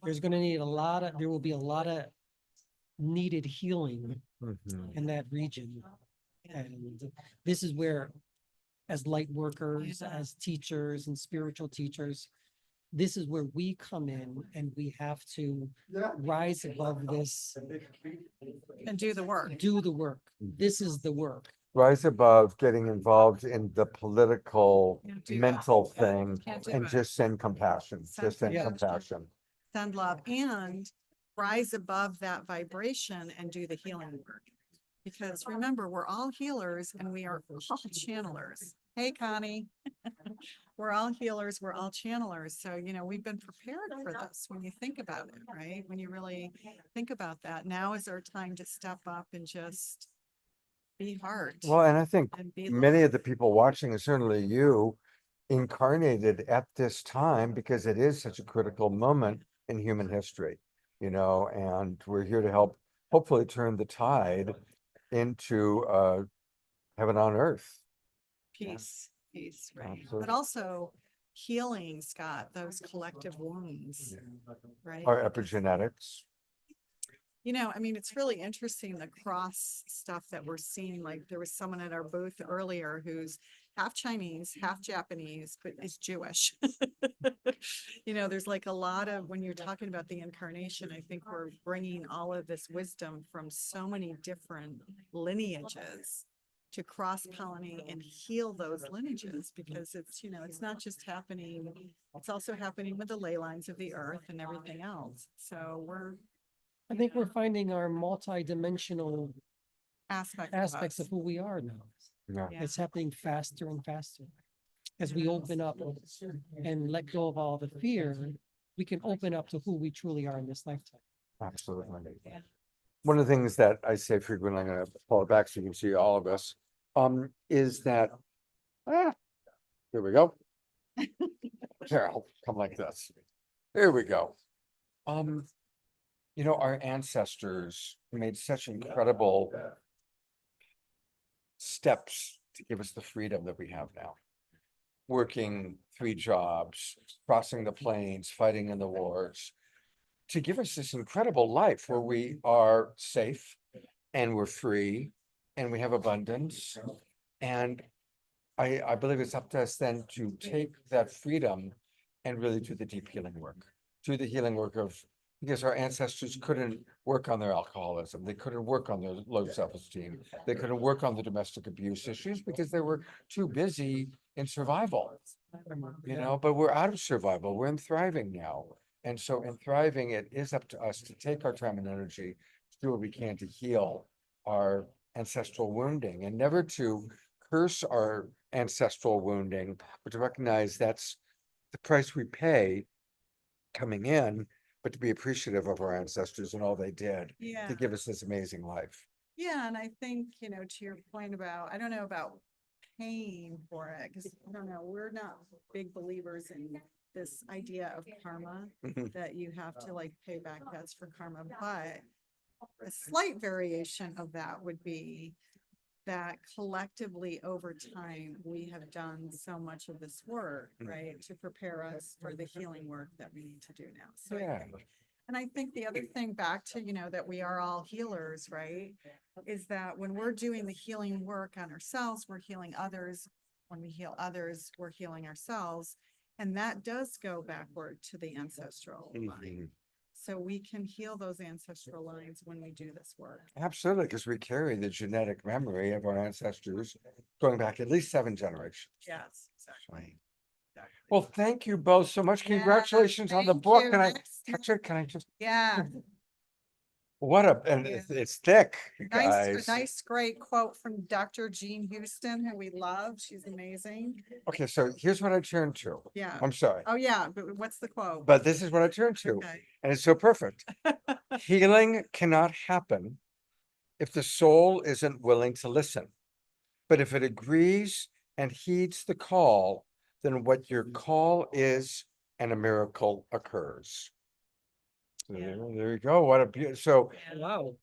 There's going to need there will be a lot of needed healing in that region. And this is where, as light workers, as teachers and spiritual teachers, this is where we come in and we have to rise above this and do the work. This is the work. Rise above getting involved in the political, do mental that. thing, Can't do and it. just send compassion. Just send compassion. Send love and rise above that vibration and do the healing work. Because remember, we're all healers and we are all channelers. Hey, Connie. We're all healers, we're all channelers. So, we've been prepared for this when you think about it, right? When you really think about that, now is our time to step up and just be heart. Well, and I think and be many love. of the people watching, and certainly you, incarnated at this time because it is such a critical moment in human history, and we're here to help hopefully turn the tide into heaven on earth. Peace, right? Absolutely. But also healing, Scott, those collective wounds, right? Our epigenetics. It's really interesting, the cross stuff that we're seeing. Like there was someone at our booth earlier who's half Chinese, half Japanese, but is Jewish. There's like a lot of, when you're talking about the incarnation, I think we're bringing all of this wisdom from so many different lineages to cross-pollinate and heal those lineages, because it's not just happening, it's also happening with the ley lines of the earth and everything else. So I think we're finding our multi-dimensional aspects of who we are now. Yeah. It's happening faster and faster. As we open up and let go of all the fear, we can open up to who we truly are in this lifetime. Absolutely. One of the things that I say frequently, I'm going to pull it back so you can see all of us, is that, here we go. Here, I'll come like this. There we go. Our ancestors made such incredible steps to give us the freedom that we have now. Working 3 jobs, crossing the plains, fighting in the wars, to give us this incredible life where we are safe and we're free and we have abundance. And I believe it's up to us then to take that freedom and really do the deep healing work, because our ancestors couldn't work on their alcoholism. They couldn't work on their low self-esteem. They couldn't work on the domestic abuse issues because they were too busy in survival, but we're out of survival. We're in thriving now. And so in thriving, it is up to us to take our time and energy to do what we can to heal our ancestral wounding, and never to curse our ancestral wounding, but to recognize that's the price we pay coming in, but to be appreciative of our ancestors and all they did to give us this amazing life. Yeah, and I think, to your point about, I don't know about paying for it, because I don't know, we're not big believers in this idea of karma, that you have to like pay back debts for karma, but a slight variation of that would be that collectively over time, we have done so much of this work, right? To prepare us for the healing work that we need to do now. So Yeah. and I think the other thing back to, that we are all healers, right? Is that when we're doing the healing work on ourselves, we're healing others. When we heal others, we're healing ourselves. And that does go backward to the ancestral line. So we can heal those ancestral lines when we do this work. Absolutely, because we carry the genetic memory of our ancestors going back at least 7 generations. Yes, exactly. Well, thank you both so much. Yeah, Congratulations on the thank book. you. Can I Next- touch it? Can I just, Yeah, and it's thick, you guys. nice, great quote from Dr. Jean Houston, who we love. She's amazing. Okay, so here's what I turned to. Yeah. I'm sorry, Oh, yeah, but what's the quote? but this is what I turned to, Okay. and it's so perfect. Healing cannot happen if the soul isn't willing to listen. But if it agrees and heeds the call, then what your call is and a miracle occurs. So there you go. What a beautiful. So Wow.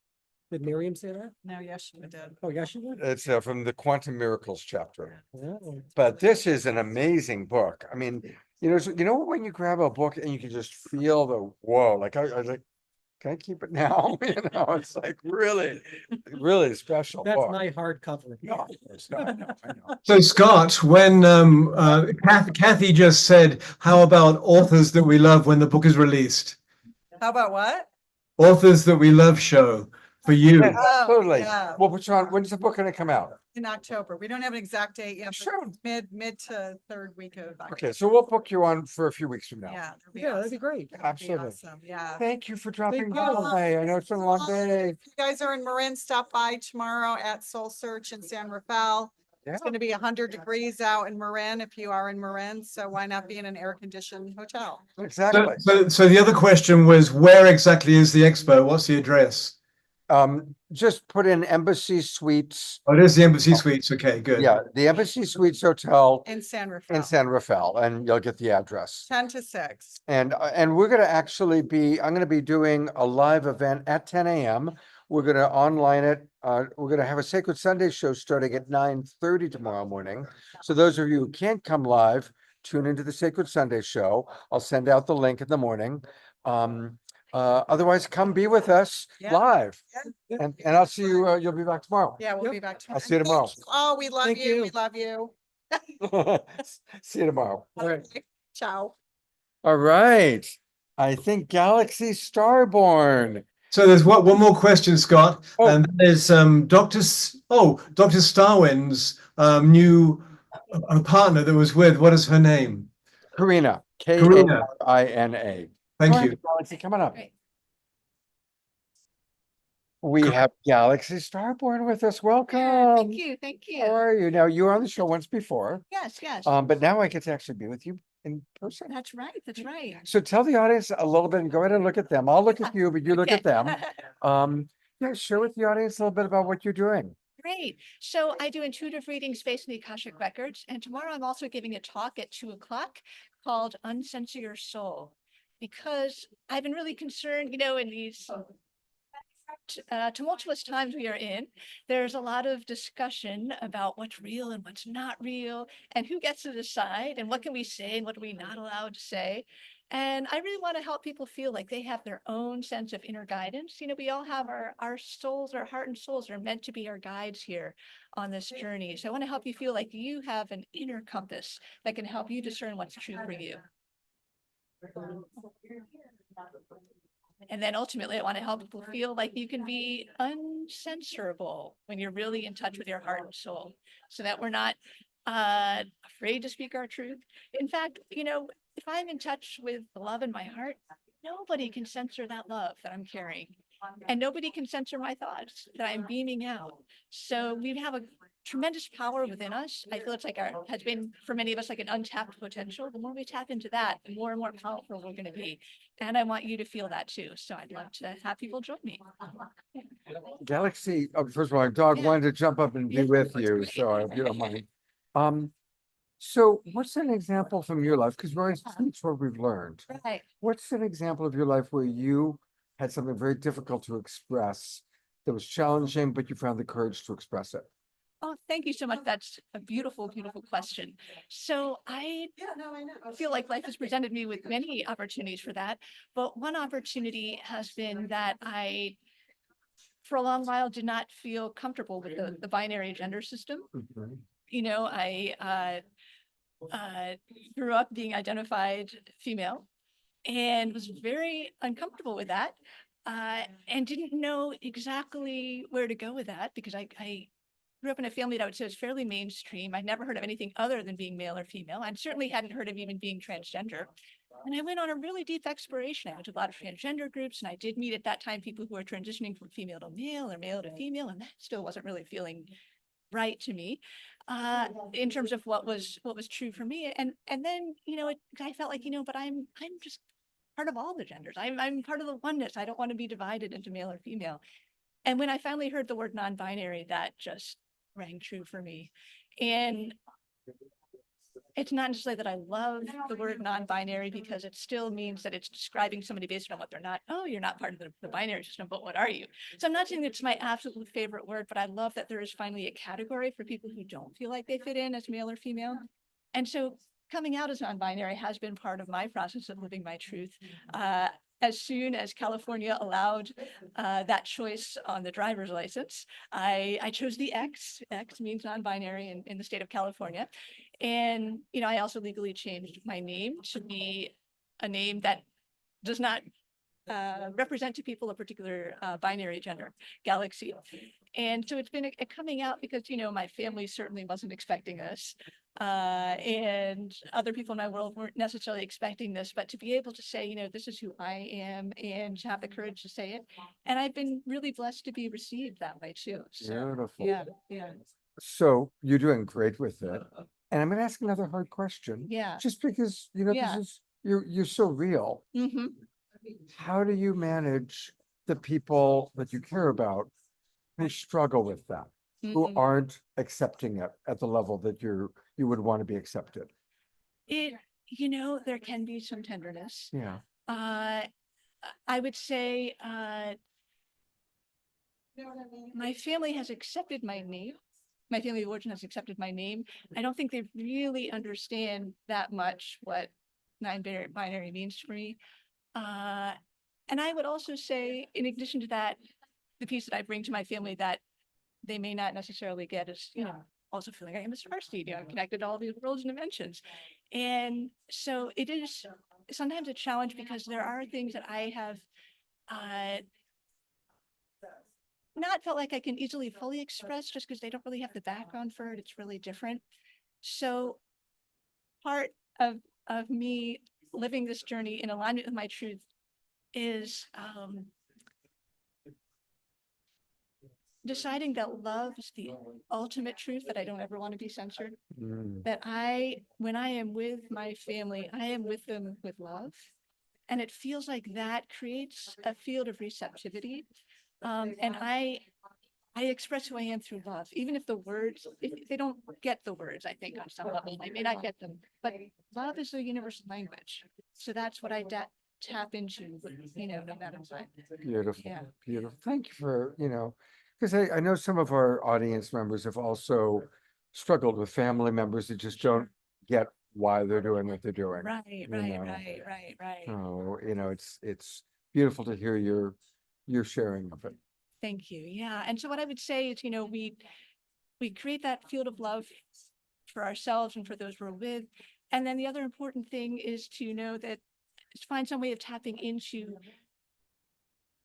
Did Miriam say that? No, Yeshua did. Oh, yeah, she did. it's from the Quantum Miracles chapter. Oh. But this is an amazing book. I mean, when you grab a book and you can just feel the whoa, like I was like, can I keep it now? It's like really, really special That's book. my hardcover. No, it's not. I know. So Scott, when Kathy just said, how about authors that we love when the book is released? How about what? Authors that we love show for you. Yeah, absolutely. yeah. Well, which one? When's the book going to come out? In October. We don't have an exact date yet. But mid to third week of October. Okay, so we'll book you on for a few weeks from now. Yeah, That'd be great. Absolutely. awesome. Yeah. Thank you for dropping Thank you. by. I know it's been a long day. If you guys are in Marin, stop by tomorrow at Soul Search in San Rafael. Yeah. It's going to be 100 degrees out in Marin if you are in Marin. So why not be in an air conditioned hotel? Exactly. So the other question was, where exactly is the expo? What's the address? Just put in Embassy Suites. Oh, it is the Embassy Suites. Okay, good. Yeah, the Embassy Suites Hotel In San Rafael. in San Rafael, and you'll get the address. 10 to 6. And we're going to I'm going to be doing a live event at 10 a.m. We're going to online it. We're going to have a Sacred Sunday show starting at 9:30 tomorrow morning. So those of you who can't come live, tune into the Sacred Sunday show. I'll send out the link in the morning. Otherwise, come be with us live. And I'll see you. You'll be back tomorrow. Yeah, we'll be back tomorrow. I'll see you tomorrow. Oh, we love Thank you. you. We love you. See you tomorrow. All right. Ciao. All right. I think Galaxy Starborn. So there's one more question, Scott, Oh. and that is Dr. Starwin's new partner that was with. What is her name? Karina. Karina. Karina. Thank All you. right, Galaxy, coming up. We have Galaxy Starborn with us. Welcome. Thank you, thank How you. are you? Now, you were on the show once before, Yes, yes. but now I get to actually be with you in person. That's right, that's right. So tell the audience a little bit and go ahead and look at them. I'll look at you, but you look at them. Yeah, share with the audience a little bit about what you're doing. Great. So I do intuitive readings based on the Akashic Records. And tomorrow I'm also giving a talk at 2:00 called Uncensor Your Soul. Because I've been really concerned, in these tumultuous times we are in, there's a lot of discussion about what's real and what's not real, and who gets to decide, and what can we say and what are we not allowed to say. And I really want to help people feel like they have their own sense of inner guidance. We all have our souls, our heart and souls are meant to be our guides here on this journey. So I want to help you feel like you have an inner compass that can help you discern what's true for you. And then ultimately, I want to help people feel like you can be uncensorable when you're really in touch with your heart and soul, so that we're not afraid to speak our truth. In fact, if I'm in touch with the love in my heart, nobody can censor that love that I'm carrying. And nobody can censor my thoughts that I'm beaming out. So we have a tremendous power within us. I feel it's has been for many of us like an untapped potential. The more we tap into that, the more and more powerful we're going to be. And I want you to feel that too. So I'd love to have people join me. Galaxy, first of all, our dog wanted to jump up and be with you, so if you don't mind. So what's an example from your life? Because we always teach what we've learned. Right. What's an example of your life where you had something very difficult to express that was challenging, but you found the courage to express it? Oh, thank you so much. That's a beautiful, beautiful question. So I feel like life has presented me with many opportunities for that. But one opportunity has been that I, for a long while, did not feel comfortable with the binary gender system. You know, I grew up being identified female and was very uncomfortable with that, and didn't know exactly where to go with that because I grew up in a family that I would say was fairly mainstream. I'd never heard of anything other than being male or female. I certainly hadn't heard of even being transgender. And I went on a really deep exploration. I went to a lot of transgender groups, and I did meet at that time people who were transitioning from female to male or male to female, and that still wasn't really feeling right to me, in terms of what was true for me. And then, you know, I felt like, you know, but I'm just part of all the genders. I'm part of the oneness. I don't want to be divided into male or female. And when I finally heard the word non-binary, that just rang true for me. And it's not necessarily that I love the word non-binary because it still means that it's describing somebody based on what they're not. Oh, you're not part of the binary system, but what are you? So I'm not saying it's my absolute favorite word, but I love that there is finally a category for people who don't feel like they fit in as male or female. And so coming out as non-binary has been part of my process of living my truth. As soon as California allowed that choice on the driver's license, I chose the X. X means non-binary in the state of California. And, you know, I also legally changed my name to be a name that does not represent to people a particular binary gender, galaxy. And so it's been a coming out because, you know, my family certainly wasn't expecting this. And other people in my world weren't necessarily expecting this, but to be able to say, you know, this is who I am and to have the courage to say it. And I've been really blessed to be received that way too. So, Beautiful. yeah, yeah. So you're doing great with it. And I'm going to ask another hard question. Yeah. Just because, you know, Yeah. this is, you're so real. Mm-hmm. How do you manage the people that you care about who struggle with that, who Mhm. aren't accepting it at the level that you would want to be accepted? It, you know, there can be some tenderness. Yeah. I would say my family has accepted my name. My family of origin has accepted my name. I don't think they really understand that much what non-binary means to me. And I would also say, in addition to that, the piece that I bring to my family that they may not necessarily get is, you know, also feeling I am a star seed, you know, I'm connected to all these worlds and dimensions. And so it is sometimes a challenge because there are things that I have not felt like I can easily fully express just because they don't really have the background for it. It's really different. So part of me living this journey in alignment with my truth is deciding that love is the ultimate truth, that I don't ever want to be censored. That when I am with my family, I am with them with love. And it feels like that creates a field of receptivity. And I express who I am through love, even if the words, if they don't get the words, I think on some level, they may not get them, but love is a universal language. So that's what I tap into, you know, no matter what. Beautiful. Yeah. Beautiful. Thank you for, you know, because I know some of our audience members have also struggled with family members that just don't get why they're doing what they're doing. Right, you right, know. right. So, you know, it's beautiful to hear your sharing of it. Thank you. Yeah. And so what I would say is, you know, we create that field of love for ourselves and for those we're with. And then the other important thing is to know that, to find some way of tapping into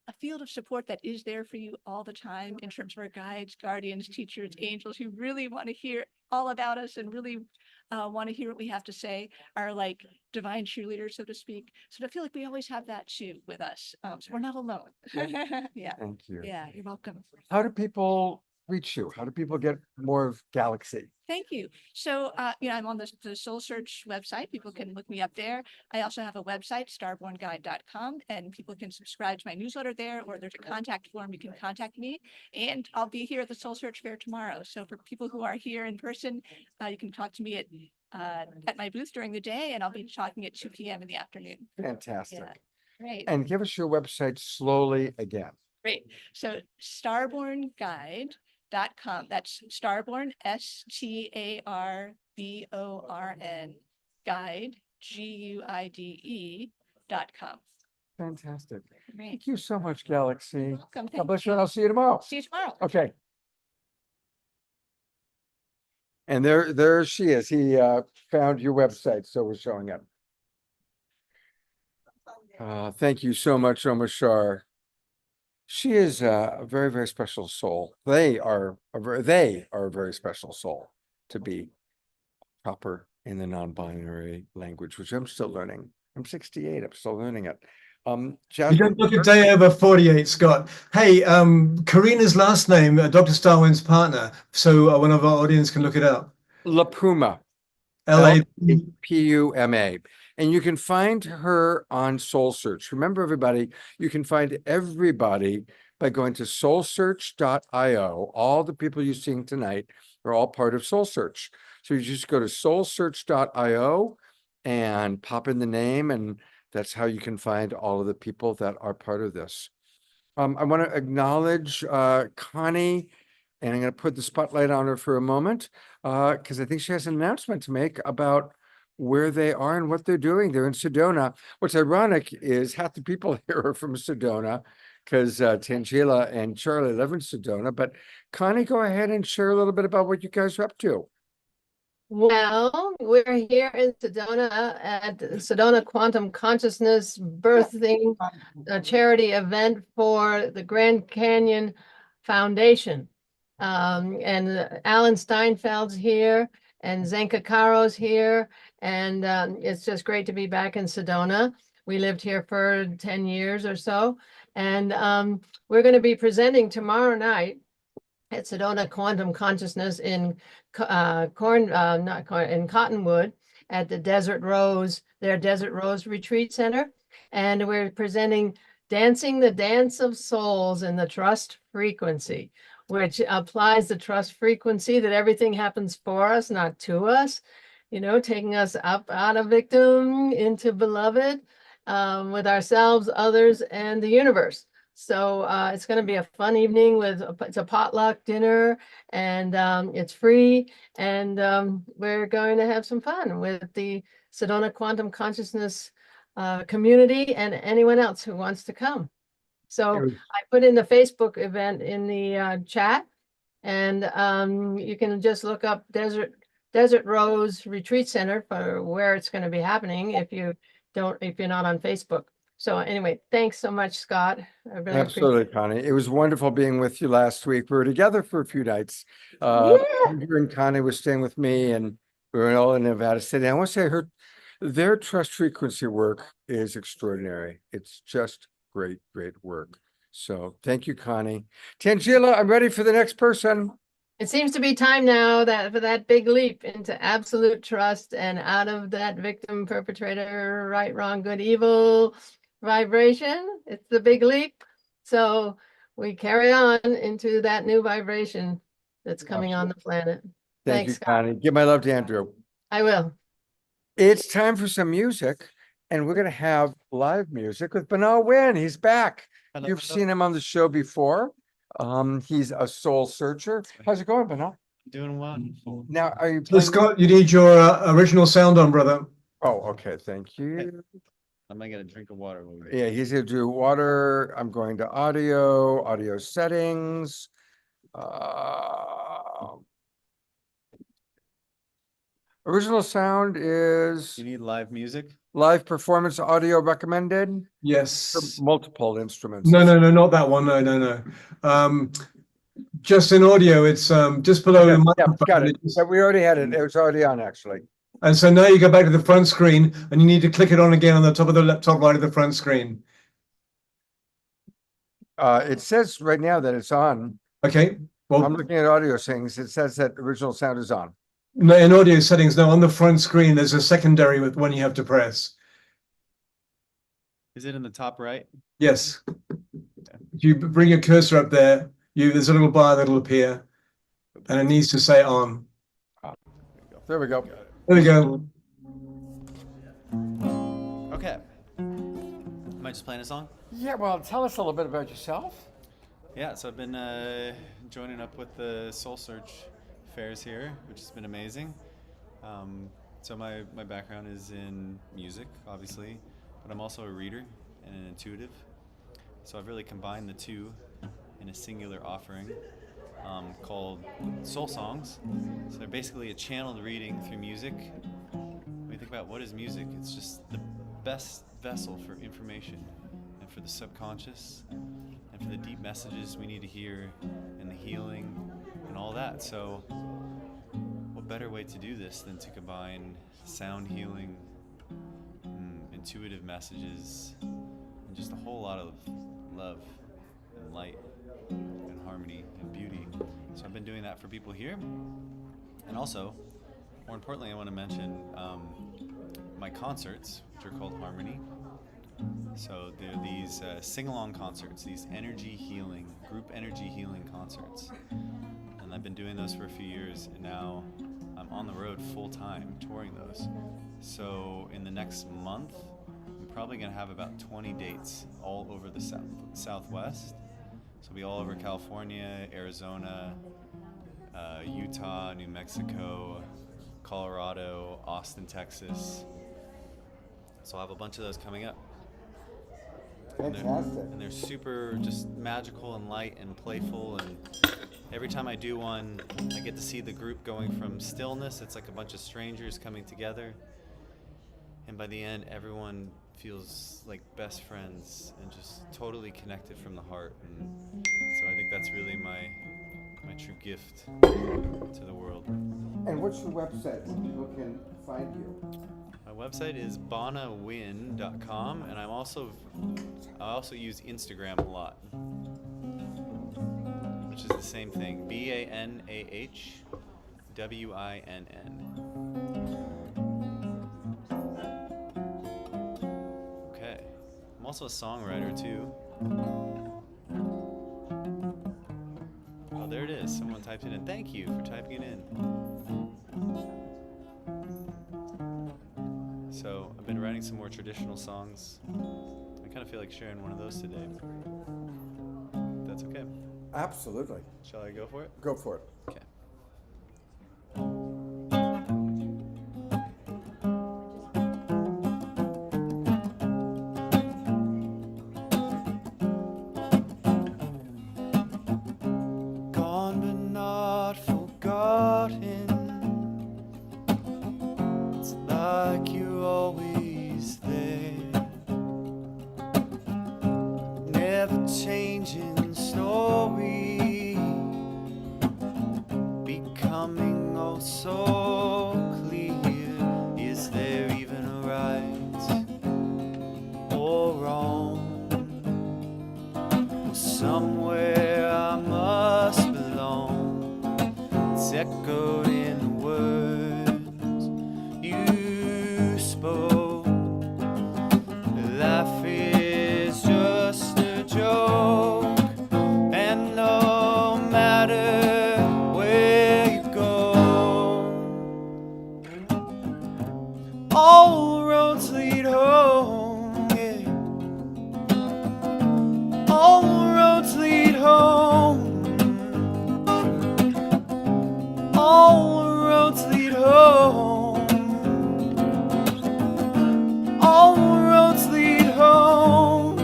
a field of support that is there for you all the time in terms of our guides, guardians, teachers, angels who really want to hear all about us and really want to hear what we have to say, are like divine cheerleaders, so to speak. So I feel like we always have that too with us. So we're not alone. Yeah. Thank you. Yeah, you're welcome. How do people reach you? How do people get more of Galaxy? Thank you. So, you know, I'm on the Soul Search website. People can look me up there. I also have a website, starbornguide.com, and people can subscribe to my newsletter there, or there's a contact form. You can contact me, and I'll be here at the Soul Search Fair tomorrow. So for people who are here in person, you can talk to me at my booth during the day, and I'll be talking at 2 p.m. in the afternoon. Fantastic. Yeah. Great. And give us your website slowly again. Great. So starbornguide.com. starborn.com. That's Starborn, STARBORN, guide, GUIDE.com. Fantastic. Great. Thank you so much, Galaxy. Welcome. God bless you, and I'll see you tomorrow. See you tomorrow. Okay. And there she is. He found your website, so we're showing up. Thank you so much, Oma Shar. She is a very, very special soul. They are a very special soul to be proper in the non-binary language, which I'm still learning. I'm 68. I'm still learning it. You Jasmine, don't look a day over 48, Scott. Hey, Karina's last name, Dr. Starwin's partner, so one of our audience can look it up. LaPuma. LAPUMA. And you can find her on Soul Search. Remember, everybody, you can find everybody by going to soulsearch.io. All the people you're seeing tonight are all part of Soul Search. So you just go to soulsearch.io and pop in the name, and that's how you can find all of the people that are part of this. I want to acknowledge Connie, and I'm going to put the spotlight on her for a moment because I think she has an announcement to make about where they are and what they're doing. They're in Sedona. What's ironic is half the people here are from Sedona because Tangela and Charlie live in Sedona. But Connie, go ahead and share a little bit about what you guys are up to. Well, we're here in Sedona at Sedona Quantum Consciousness Birthing, a charity event for the Grand Canyon Foundation. And Alan Steinfeld's here and Zenka Caro's here. And it's just great to be back in Sedona. We lived here for 10 years or so. And we're going to be presenting tomorrow night at Sedona Quantum Consciousness in Cottonwood at the Desert Rose, their Desert Rose Retreat Center. And we're presenting Dancing the Dance of Souls in the Trust Frequency, which applies the trust frequency that everything happens for us, not to us, you know, taking us up out of victim into beloved with ourselves, others, and the universe. So it's going to be a fun evening it's a potluck dinner, and it's free, and we're going to have some fun with the Sedona Quantum Consciousness community and anyone else who wants to come. So I put in the Facebook event in the chat, and you can just look up Desert Rose Retreat Center for where it's going to be happening if you're not on Facebook. So anyway, thanks so much, Scott. I really Absolutely, Connie. It was wonderful being with you last week. We were together for a few nights. Andrew and Connie was staying with me, and we were all in Nevada City. I want to say their trust frequency work is extraordinary. It's just great, great work. So thank you, Connie. Tangela, I'm ready for the next person. It seems to be time now for that big leap into absolute trust and out of that victim, perpetrator, right, wrong, good, evil vibration. It's the big leap. So we carry on into that new vibration that's coming on the planet. Thank Thanks, you, Scott. Connie. Give my love to Andrew. I will. It's time for some music, and we're going to have live music with Banal Wynn. He's back. You've seen him on the show before. He's a soul searcher. How's it going, Banal? Doing well. Now, are you So playing? Scott, you need your original sound on, brother. Oh, okay. Thank you. I'm gonna get a drink of water. Yeah, he's going to do water. I'm going to audio settings. Original sound is You need live music? live performance audio recommended. Yes. For multiple instruments. No, not that one. No. Just in audio, it's just below the microphone. Got it. Yeah, we already had it. It was already on, actually. And so now you go back to the front screen, and you need to click it on again on the top of the top right of the front screen. It says right now that it's on. Okay. Well, I'm looking at audio settings. It says that original sound is on. no, in audio settings, no, on the front screen, there's a secondary with one you have to press. Is it in the top right? Yes. If you bring your cursor up there, there's a little bar that'll appear, and it needs to say on. There we go. There we go. Okay. Am I just playing a song? Yeah, well, tell us a little bit about yourself. Yeah, so I've been joining up with the Soul Search fairs here, which has been amazing. So my background is in music, obviously, but I'm also a reader and an intuitive. So I've really combined the two in a singular offering called Soul Songs. So they're basically a channeled reading through music. When you think about what is music, it's just the best vessel for information and for the subconscious and for the deep messages we need to hear and the healing and all that. So what better way to do this than to combine sound healing, intuitive messages, and just a whole lot of love and light and harmony and beauty. So I've been doing that for people here. And also, more importantly, I want to mention my concerts, which are called Harmony. So they're these sing-along concerts, these group energy healing concerts. And I've been doing those for a few years, and now I'm on the road full-time touring those. So in the next month, I'm probably going to have about 20 dates all over the Southwest. So it'll be all over California, Arizona, Utah, New Mexico, Colorado, Austin, Texas. So I'll have a bunch of those coming up. Fantastic. And they're super just magical and light and playful, and every time I do one, I get to see the group going from stillness. It's like a bunch of strangers coming together, and by the end, everyone feels like best friends and just totally connected from the heart. And so I think that's really my true gift to the world. And what's your website so people can find you? My website is banawin.com, and I also use Instagram a lot, which is the same thing, BANAHWINN. Okay, I'm also a songwriter too. Oh, there it is. Someone typed it in. Thank you for typing it in. So I've been writing some more traditional songs. I kind of feel like sharing one of those today. That's okay. Absolutely. Shall I go for it? Go for it. Okay. Gone but not forgotten. It's like you're always there. Never changing story, becoming oh so clear. Is there even a right or wrong? Somewhere I must belong. It's echoed in the words you spoke. Life is just a joke, and no matter where you go, all roads lead home. Yeah. All roads lead home. All roads lead home. All roads lead home.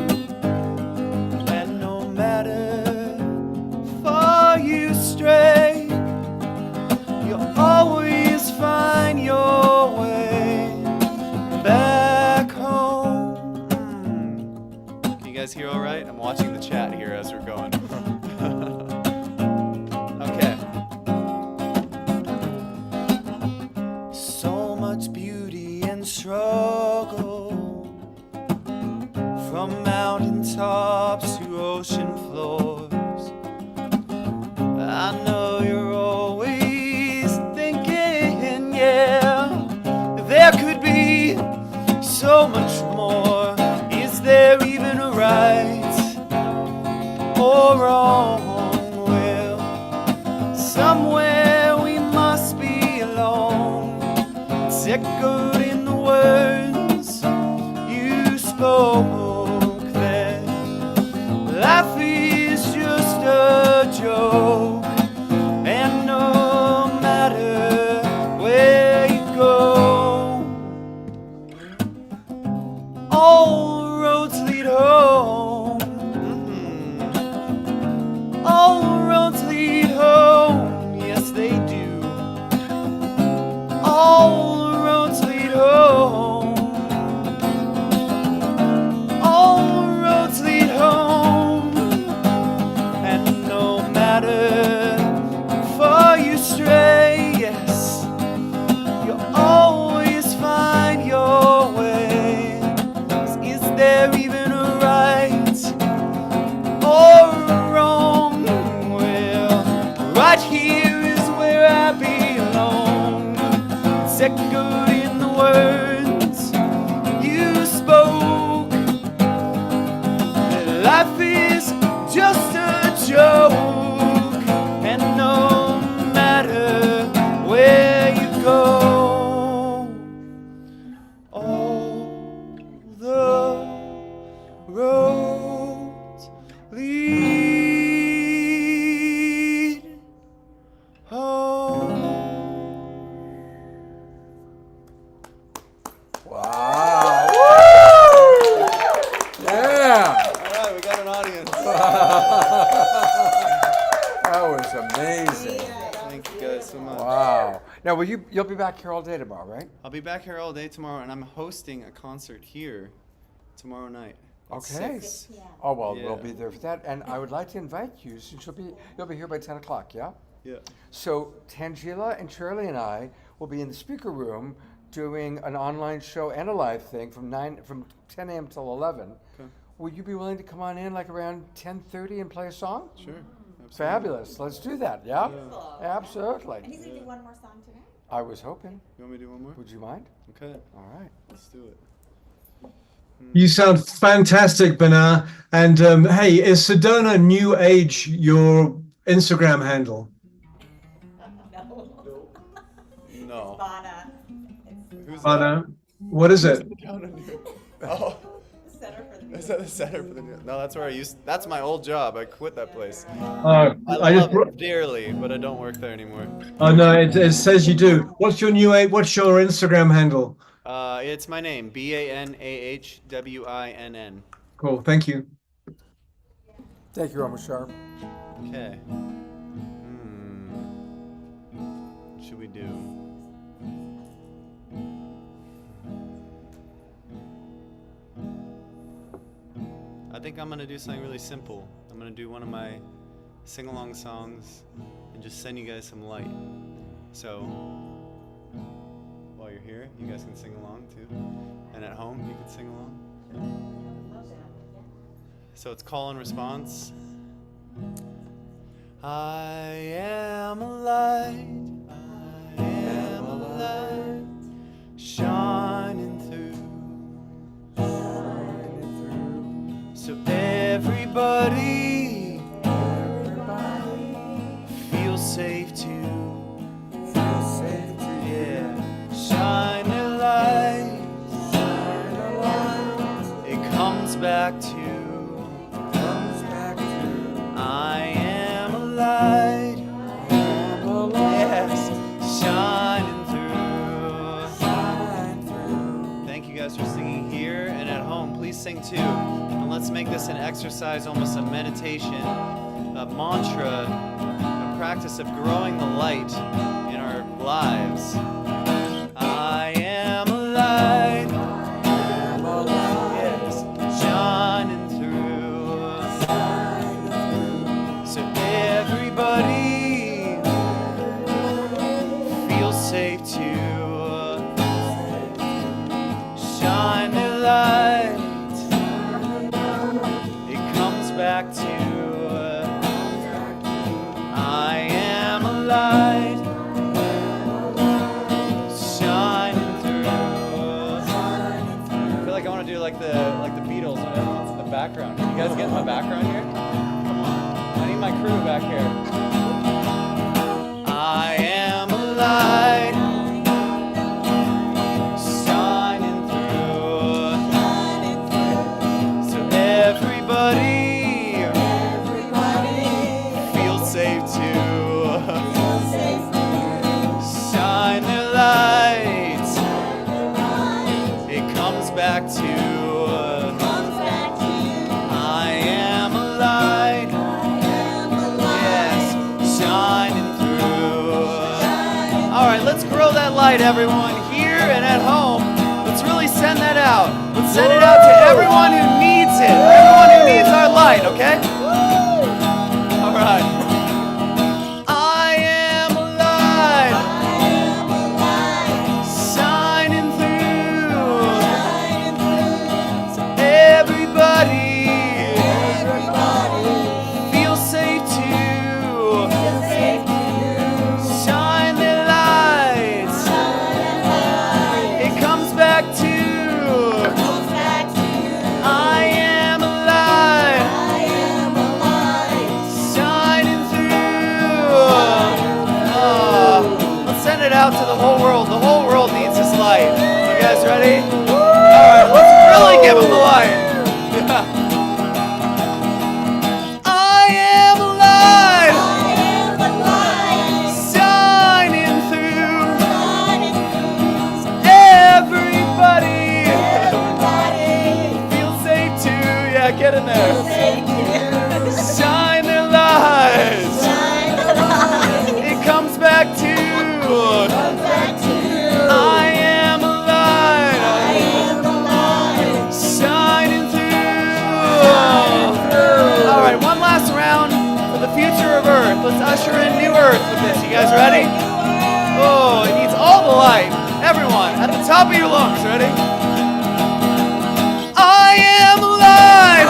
And no matter far you stray, you'll always find your way back home. Can you guys hear all right? I'm watching the chat here as we're going. Okay. So much beauty and struggle, from mountaintops to ocean floors. I know you're always thinking, yeah, there could be so much more. Is there even a right or wrong? Well, somewhere we must be alone. It's echoed in the words you spoke there. Life is just a joke, It's echoed in the words you spoke. That life is just a joke, and no matter where you go, all the roads lead home. Wow. Woo! Yeah. All right, we got an audience. That was amazing. Thank you guys so much. Wow. Now, you'll be back here all day tomorrow, right? I'll be back here all day tomorrow, and I'm hosting a concert here tomorrow night. at Okay. 6. Oh, well, Yeah. we'll be there for that. And I would like to invite you, since you'll be here by 10 o'clock, yeah? Yeah. So Tangela and Shirley and I will be in the speaker room doing an online show and a live thing from 10 a.m. till 11. Okay. Would you be willing to come on in like around 10:30 and play a song? Sure. Absolutely. Fabulous. Let's do that, yeah? Beautiful. Absolutely. And he's gonna do one more song tonight. I was hoping. You want me to do one more? Would you mind? Okay. All right. Let's do it. You sound fantastic, Bernard. And hey, is Sedona New Age your Instagram handle? No. Vana. Who's Bana. What is it? Oh. Is that the center for the new? No, that's where I used. That's my old job. I quit that place. I love just it dearly, but I don't work there anymore. Oh no, it says you do. What's your What's your Instagram handle? It's my name, BANAHWINN. Cool. Thank you. Thank you, Ramashar. Okay. What should we do? I think I'm gonna do something really simple. I'm gonna do one of my sing-along songs and just send you guys some light. So while you're here, you guys can sing along too. And at home, you can sing along. So it's call and response. I am a light, I am a light, shining through. So everybody feels safe too. Yeah, shine a light. It comes back to. I am a light. Yes, shining through. Thank you guys for singing here and at home. Please sing too. And let's make this an exercise, almost a meditation, a mantra, a practice of growing the light in our lives. I am a light. Yes, shining through. So everybody feels safe too. Shine the light. It comes back to. I am a light. Shining through. I feel like I want to do like the Beatles when everyone's in the background. You guys get my background here? Come on. I need my crew back here. I am a light. Shining through. So everybody feels safe too. Shine their lights. It comes back to. I am a light. Yes, shining through. All right, let's grow that light, everyone, here and at home. Let's really send that out. Let's send it out to everyone who needs it. Everyone who needs our light, okay? All right. I am a light. Shining through. So everybody feels safe too. Shine their lights. out to the whole world. The whole world needs this light. You guys ready? All right, let's really give them the light. I am a light. Shining through. Everybody. Feel safe too. Yeah, get in there. Shine their lights. It comes back to I am a light. Shining through. All right, one last round for the future of Earth. Let's usher in new Earth with this. You guys ready? Oh, it needs all the light. Everyone, at the top of your lungs. Ready? I am a light.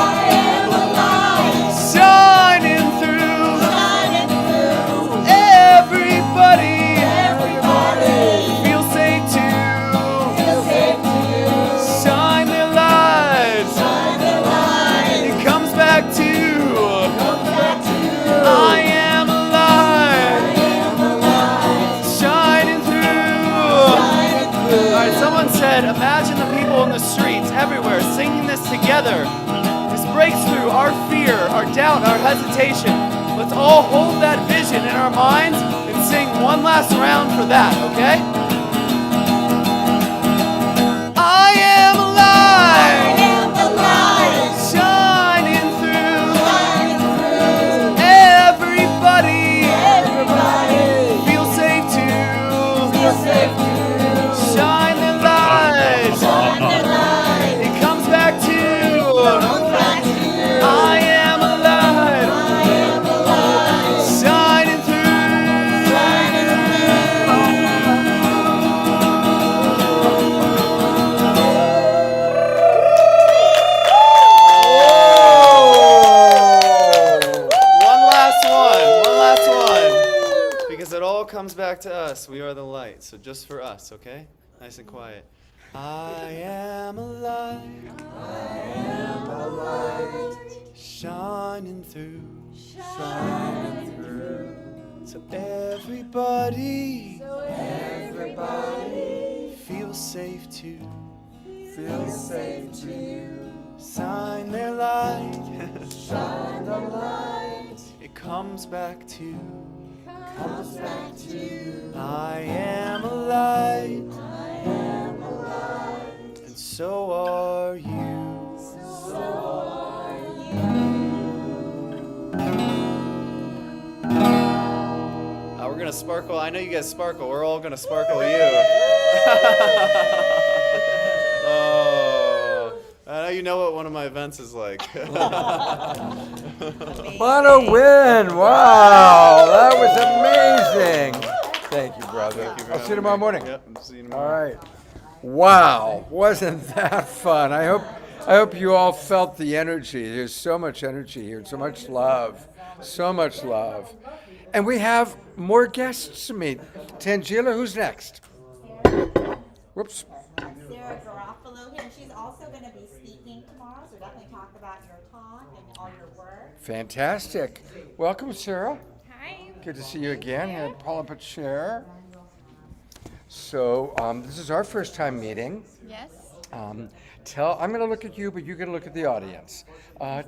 Shining through. Everybody. Feel safe too. Shine their lights. It comes back to I am a light. Shining through. All right, someone said, imagine the people in the streets everywhere singing this together. This breaks through our fear, our doubt, our hesitation. Let's all hold that vision in our minds and sing one last round for that, okay? I am a light. Shining through. Everybody. Feel safe too. Shine their lights. It comes back to I am a light. Shining One last one. Because it all comes back to us. We are the light. So just for us, okay? Nice and quiet. I am a light. Shining through. So everybody. Feel safe too. Shine their light. It comes back to I am a light. And so are you. We're gonna sparkle. I know you guys sparkle. We're all gonna sparkle you. Oh, I know you know what one of my events is like. What a win! Wow, that was amazing. Thank you, brother. Thank you for I'll see you having tomorrow me. morning. Yep, I'll see you tomorrow. All right. Wow, wasn't that fun? I hope you all felt the energy. There's so much energy here, so much love, And we have more guests to meet. Tangela, who's next? Whoops. Sarah Garofalo here, and she's also going to be speaking tomorrow, so definitely talk about your talk and all your work. Fantastic. Welcome, Sarah. Hi. Good to see you again. Here, pull up a chair. So this is our first time meeting. Yes. I'm going to look at you, but you're going to look at the audience.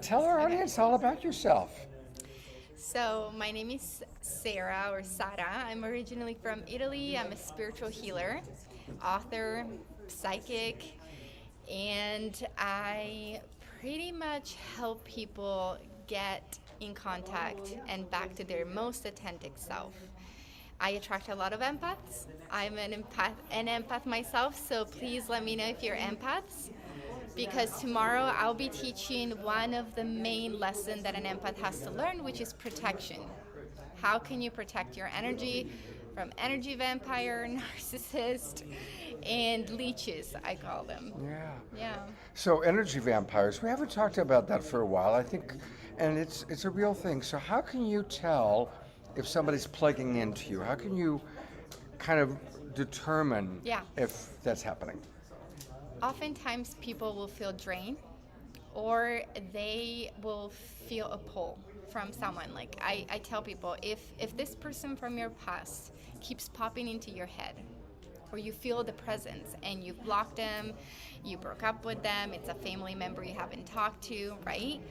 Tell our audience all about yourself. So my name is Sarah or Sara. I'm originally from Italy. I'm a spiritual healer, author, psychic, and I pretty much help people get in contact and back to their most authentic self. I attract a lot of empaths. I'm an empath myself, so please let me know if you're empaths. Because tomorrow I'll be teaching one of the main lessons that an empath has to learn, which is protection. How can you protect your energy from energy vampire, narcissist, and leeches, I call them. Yeah. So energy vampires, we haven't talked about that for a while, I think, and it's a real thing. So how can you tell if somebody's plugging into you? How can you kind of determine if that's happening? Oftentimes people will feel drained or they will feel a pull from someone, like I tell people, if this person from your past keeps popping into your head, or you feel the presence and you've blocked them, you broke up with them, it's a family member you haven't talked to, right?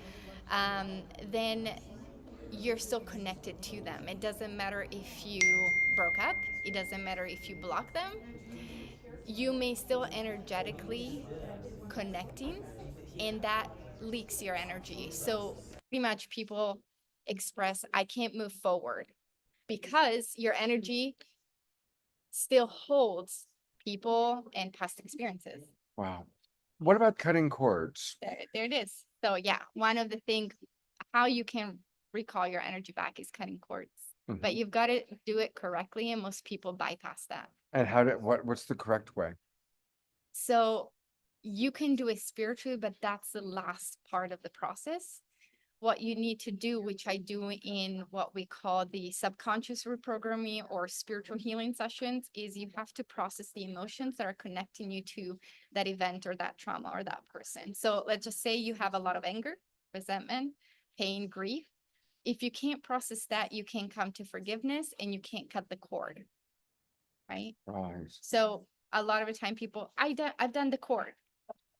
Then you're still connected to them. It doesn't matter if you broke up, it doesn't matter if you block them, you may still energetically connecting, and that leaks your energy. So pretty much people express, I can't move forward because your energy still holds people and past experiences. Wow. What about cutting cords? There it is. So yeah, one of the things, how you can recall your energy back is cutting cords. But you've got to do it correctly, and most people bypass that. And what's the correct way? So you can do it spiritually, but that's the last part of the process. What you need to do, which I do in what we call the subconscious reprogramming or spiritual healing sessions, is you have to process the emotions that are connecting you to that event or that trauma or that person. So let's just say you have a lot of anger, resentment, pain, grief. If you can't process that, you can't come to forgiveness and you can't cut the cord, right? Right. So a lot of the time people, I've done the cord,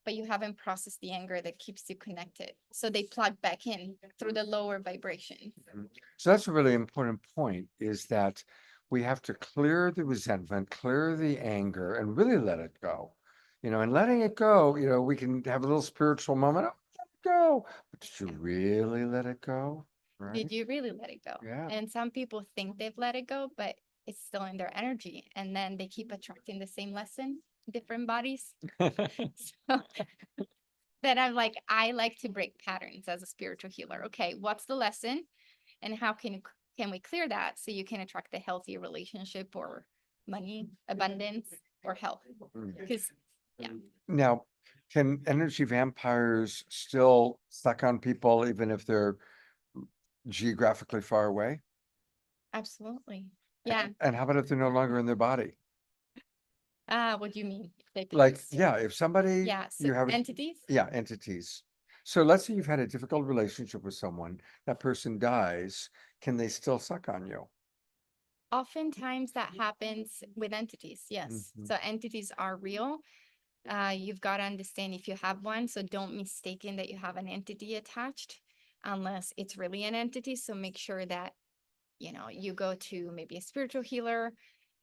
but you haven't processed the anger that keeps you connected. So they plug back in through the lower vibrations. So that's a really important point, is that we have to clear the resentment, clear the anger, and really let it go. And letting it go, we can have a little spiritual moment. Oh, let it go. But did you really let it go? Right? Did you really let it go? Yeah. And some people think they've let it go, but it's still in their energy. And then they keep attracting the same lesson, different bodies. So then I'm like, I like to break patterns as a spiritual healer. Okay, what's the lesson? And how can we clear that so you can attract a healthy relationship or money, abundance, or health? Because yeah. Now, can energy vampires still suck on people even if they're geographically far away? Absolutely. Yeah. And how about if they're no longer in their body? What do you mean? They Like, pass? yeah, if somebody Yeah, so you have entities? Yeah, entities. So let's say you've had a difficult relationship with someone, that person dies, can they still suck on you? Oftentimes that happens with entities, yes. So entities are real. You've got to understand if you have one, so don't mistaken that you have an entity attached unless it's really an entity. So make sure that, you go to maybe a spiritual healer,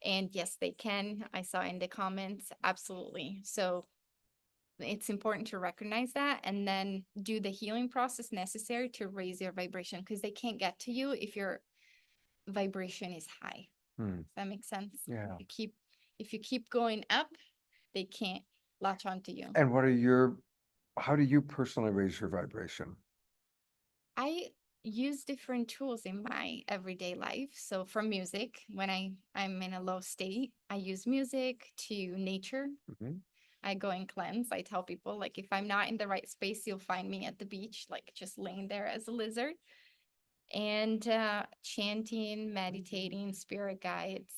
and yes, they can. I saw in the comments, absolutely. So it's important to recognize that and then do the healing process necessary to raise your vibration, because they can't get to you if your vibration is high. Does that make sense? Yeah. If you keep going up, they can't latch onto you. And how do you personally raise your vibration? I use different tools in my everyday life. So from music, when I'm in a low state, I use music, to nature. I go and cleanse. I tell people, like, if I'm not in the right space, you'll find me at the beach, like just laying there as a lizard. And chanting, meditating, spirit guides,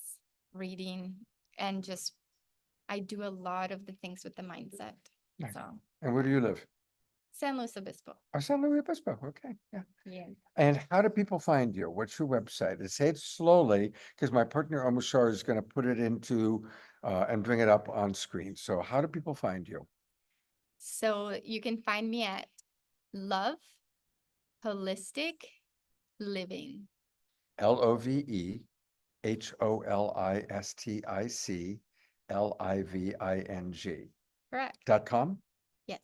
reading, and just I do a lot of the things with the mindset. Nice. So And where do you live? San Luis Obispo. Oh, San Luis Obispo. Okay, yeah. Yeah. And how do people find you? What's your website? And say it slowly, because my partner Omushar is going to put it into and bring it up on screen. So how do people find you? So you can find me at Love Holistic Living. LOVEHOLISTICLIVING. Correct. .com? Yes.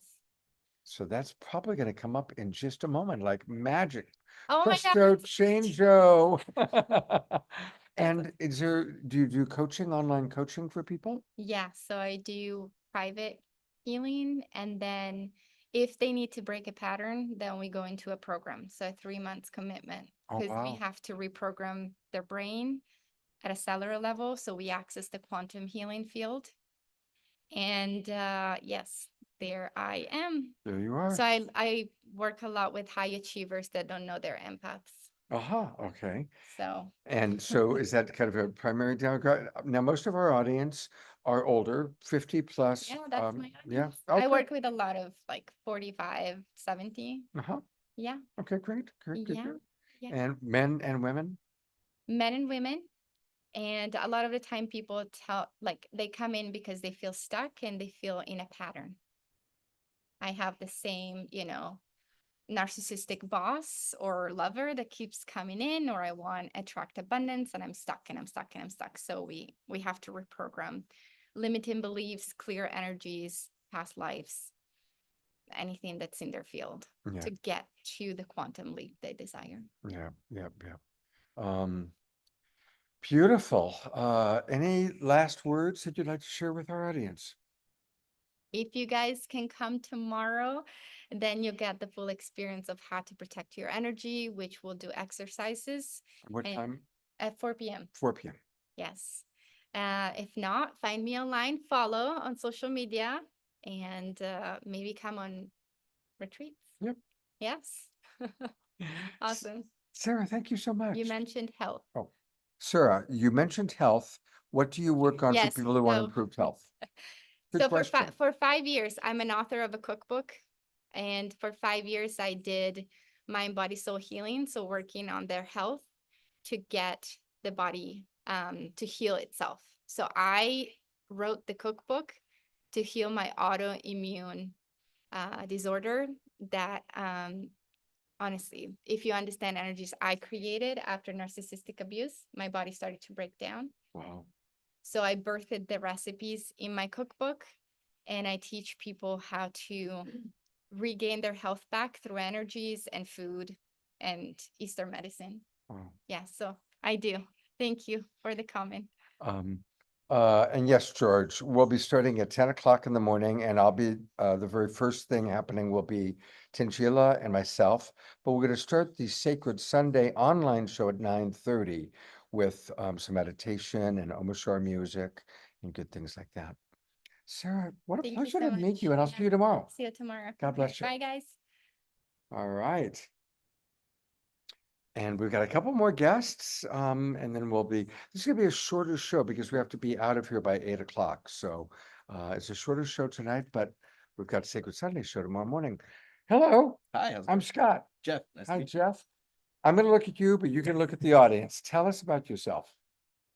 So that's probably going to come up in just a moment, like magic. Oh my Presto God. changeo. And do you do coaching, online coaching for people? Yeah. So I do private healing, and then if they need to break a pattern, then we go into a program. So a 3 months commitment, Oh, because we wow. have to reprogram their brain at a cellular level. So we access the quantum healing field. And yes, there I am. There you are. So I work a lot with high achievers that don't know they're empaths. Okay. So And so is that kind of a primary demographic? Now, most of our audience are older, 50 plus. yeah, that's my Yeah. audience. Okay. I work with a lot of like 45, 70. Uh-huh. Yeah. Okay, great. Great. Yeah. Yeah. And men and women? Men and women. And a lot of the time people they come in because they feel stuck and they feel in a pattern. I have the same, narcissistic boss or lover that keeps coming in, or I want attract abundance and I'm stuck and I'm stuck and I'm stuck. So we have to reprogram limiting beliefs, clear energies, past lives, anything that's in their field Yeah. to get to the quantum leap they desire. Yeah, yeah, yeah. Beautiful. Any last words that you'd like to share with our audience? If you guys can come tomorrow, then you'll get the full experience of how to protect your energy, which we'll do exercises. What and- time? At 4 p.m. 4 p.m. Yes. If not, find me online, follow on social media, and maybe come on retreats. Yep. Yes. Awesome. Sarah, thank you so much. You mentioned health. Oh, Sarah, you mentioned health. What do you work on Yes, for people who want so- improved health? Good So question. for 5 years, I'm an author of a cookbook, and for 5 years, I did mind, body, soul healing. So working on their health to get the body to heal itself. So I wrote the cookbook to heal my autoimmune disorder that honestly, if you understand energies I created after narcissistic abuse, my body started to break down. Wow. So I birthed the recipes in my cookbook, and I teach people how to regain their health back through energies and food and Eastern medicine. Wow. Yeah, so I do. Thank you for the comment. And yes, George, we'll be starting at 10 o'clock in the morning, and I'll be the very first thing happening will be Tangela and myself. But we're going to start the Sacred Sunday online show at 9:30 with some meditation and Omashar music and good things like that. Sarah, what a Thank you pleasure so to meet much. you, and I'll see you tomorrow. See you tomorrow. God bless you. Bye, guys. All right. And we've got a couple more guests, and then this is gonna be a shorter show because we have to be out of here by 8 o'clock. So it's a shorter show tonight, but we've got Sacred Sunday show tomorrow morning. Hello, Hi, how's it I'm going? Scott. Jeff. Nice to Hi, meet you. Jeff. I'm gonna look at you, but you can look at the audience. Tell us about yourself.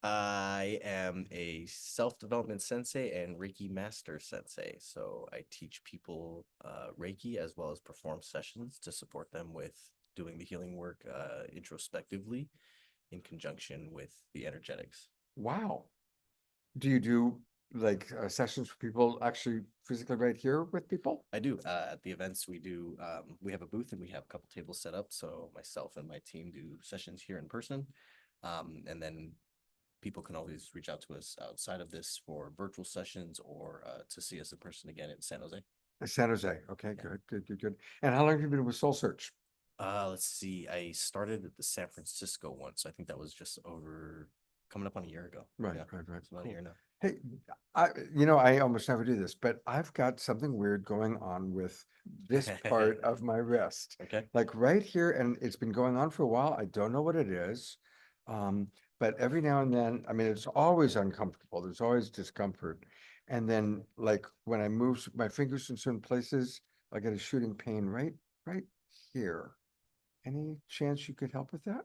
I am a self-development sensei and Reiki master sensei. So I teach people Reiki as well as perform sessions to support them with doing the healing work introspectively in conjunction with the energetics. Wow. Do you do like sessions for people actually physically right here with people? I do. At the events we do, we have a booth and we have a couple tables set up. So myself and my team do sessions here in person. And then people can always reach out to us outside of this for virtual sessions or to see us in person again in San Jose. San Jose. Okay, good. And how long have you been with Soul Search? Let's see. I started at the San Francisco one, so I think that was just coming up on a year ago. Right. It's about a year now. Hey, I almost never do this, but I've got something weird going on with this part of my wrist. Okay. Like right here, and it's been going on for a while. I don't know what it is. But every now and then, I mean, it's always uncomfortable. There's always discomfort. And then like when I move my fingers in certain places, I get a shooting pain right here. Any chance you could help with that?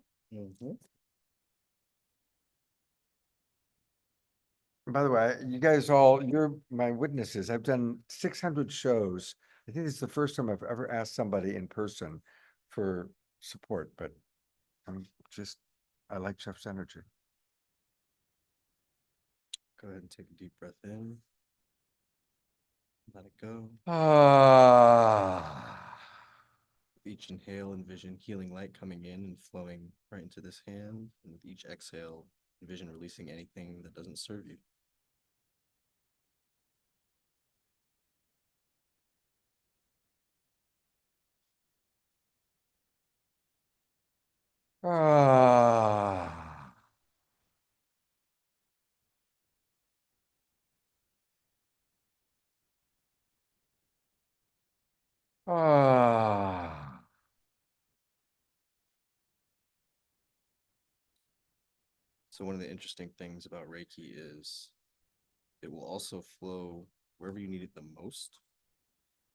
By the way, you guys you're my witnesses. I've done 600 shows. I think it's the first time I've ever asked somebody in person for support, but I like Jeff's energy. Go ahead and take a deep breath in. Let it go. With each inhale, envision healing light coming in and flowing right into this hand. And with each exhale, envision releasing anything that doesn't serve you. So one of the interesting things about Reiki is it will also flow wherever you need it the most.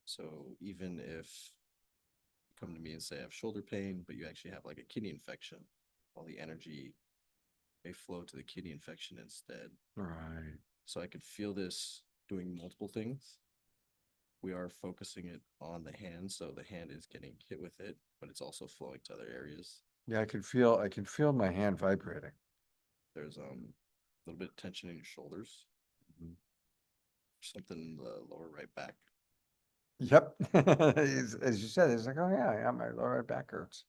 So even if come to me and say I have shoulder pain, but you actually have like a kidney infection. All the energy may flow to the kidney infection instead. Right. So I could feel this doing multiple things. We are focusing it on the hand, so the hand is getting hit with it, but it's also flowing to other areas. Yeah, I can feel my hand vibrating. There's a little bit of tension in your shoulders. Something in the lower right back. Yep. As you said, it's like, oh yeah, my lower back hurts.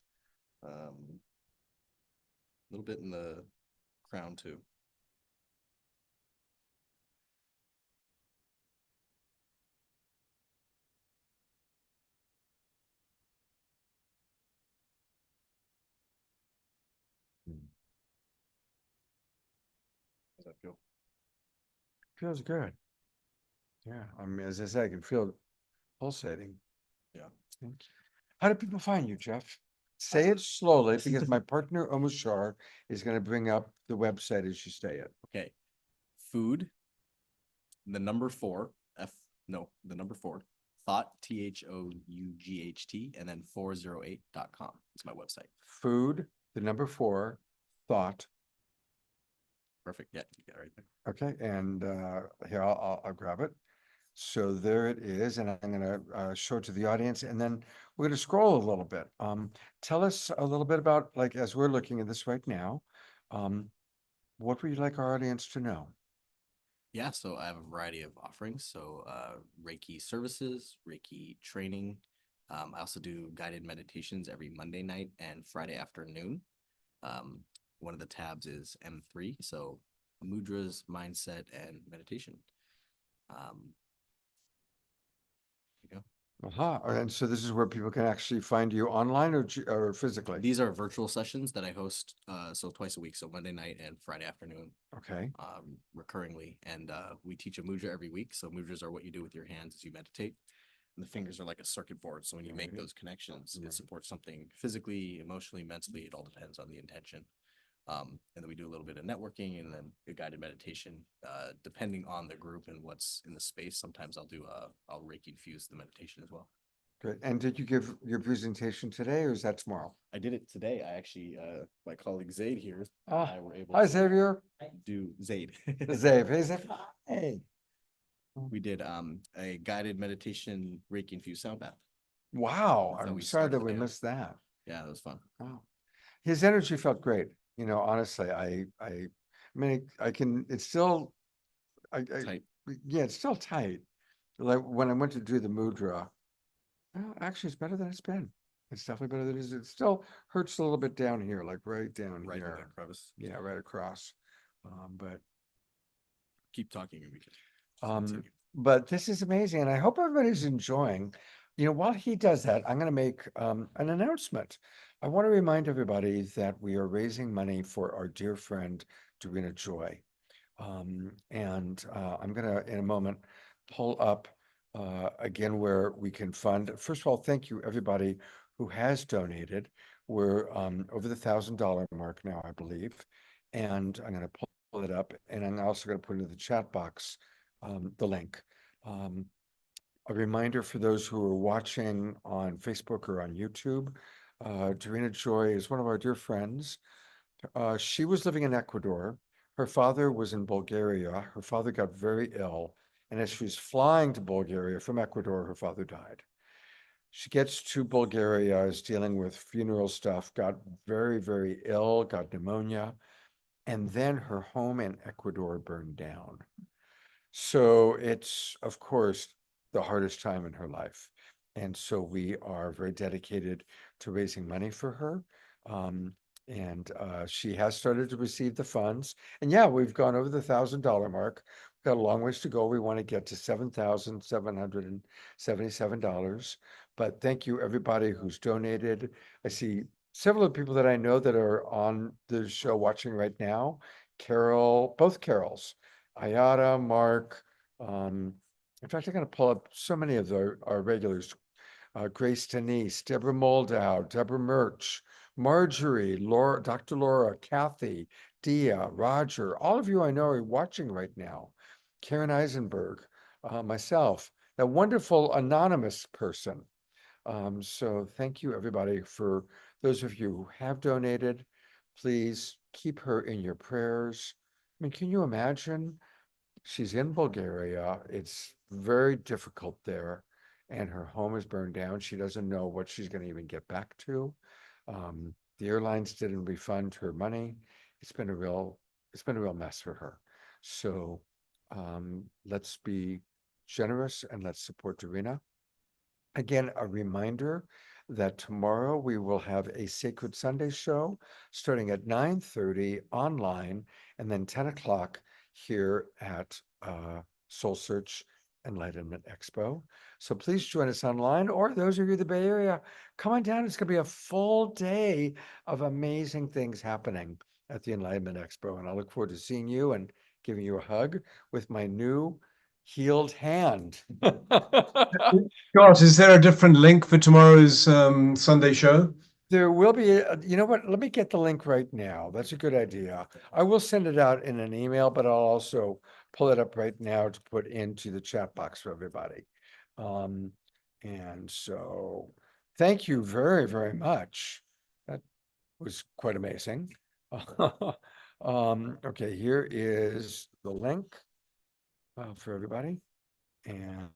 A little bit in the crown too. How's that feel? Feels good. Yeah, I mean, as I said, I can feel it pulsating. Yeah. How do people find you, Jeff? Say it slowly because my partner Omushar is going to bring up the website as you say it. Okay. Food, the number 4, the number 4, thought, THOUGHT, and then 408.com. It's my website. Food, the number 4, thought. Perfect. Yeah, you got it right there. Okay, and here I'll grab it. So there it is, and I'm going to show it to the audience, and then we're going to scroll a little bit. Tell us a little bit about, like, as we're looking at this right now, what would you like our audience to know? Yeah, so I have a variety of offerings. So Reiki services, Reiki training. I also do guided meditations every Monday night and Friday afternoon. One of the tabs is M3, so mudras, mindset, and meditation. There you go. Aha, and so this is where people can actually find you online or physically? These are virtual sessions that I host, so twice a week, so Monday night and Friday afternoon. Okay. Recurringly, and we teach a mudra every week. So mudras are what you do with your hands as you meditate, and the fingers are like a circuit board. So when you make those connections, it supports something physically, emotionally, mentally. It all depends on the intention. And then we do a little bit of networking and then a guided meditation, depending on the group and what's in the space. Sometimes I'll Reiki infuse the meditation as well. Good. And did you give your presentation today or is that tomorrow? I did it today. I actually, my colleague Zaid here, Ah, I were able hi, to Xavier. do Zaid. Zaid, hey, Zaid. Hey. We did a guided meditation Reiki infused sound bath. Wow, That's how I'm we sorry that started we the day. missed that. Yeah, that was fun. Wow. His energy felt great. You know, honestly, I mean, I can, it's still, Tight. Yeah, it's still tight. Like when I went to do the mudra, well, actually, it's better than it's been. It's definitely better than it is. It still hurts a little bit down here, like right down Right in here. that crevice. Yeah, right across. But Keep talking and we can but this is amazing, and I hope everybody's enjoying. You know, while he does that, I'm going to make an announcement. I want to remind everybody that we are raising money for our dear friend Dorina Joy, and I'm going to, in a moment, pull up again where we can fund. First of all, thank you everybody who has donated. We're over the $1,000 mark now, I believe, and I'm going to pull it up, and I'm also going to put into the chat box the link. A reminder for those who are watching on Facebook or on YouTube, Dorina Joy is one of our dear friends. She was living in Ecuador. Her father was in Bulgaria. Her father got very ill, and as she was flying to Bulgaria from Ecuador, her father died. She gets to Bulgaria, is dealing with funeral stuff, got very, very ill, got pneumonia, and then her home in Ecuador burned down. So it's, of course, the hardest time in her life. And so we are very dedicated to raising money for her. And she has started to receive the funds. And yeah, we've gone over the $1,000 mark. We've got a long ways to go. We want to get to $7,777. But thank you, everybody who's donated. I see several of the people that I know that are on the show watching right now. Carol, both Carols. Ayada, Mark, in fact, I'm going to pull up so many of our regulars. Grace Denise, Deborah Moldow, Deborah Murch, Marjorie, Laura, Dr. Laura, Kathy, Dia, Roger, all of you I know are watching right now. Karen Eisenberg, myself, that wonderful anonymous person. So thank you, everybody, for those of you who have donated. Please keep her in your prayers. I mean, can you imagine? She's in Bulgaria. It's very difficult there, and her home is burned down. She doesn't know what she's going to even get back to. The airlines didn't refund her money. It's been a real mess for her. So let's be generous and let's support Dorina. Again, a reminder that tomorrow we will have a Sacred Sunday show starting at 9:30 online and then 10 o'clock here at Soul Search Enlightenment Expo. So please join us online, or those of you in the Bay Area, come on down. It's going to be a full day of amazing things happening at the Enlightenment Expo. And I look forward to seeing you and giving you a hug with my new healed hand. Scott, is there a different link for tomorrow's Sunday show? There will be, you know what? Let me get the link right now. That's a good idea. I will send it out in an email, but I'll also pull it up right now to put into the chat box for everybody. And so thank you very, very much. That was quite amazing. Okay, here is the link for everybody. And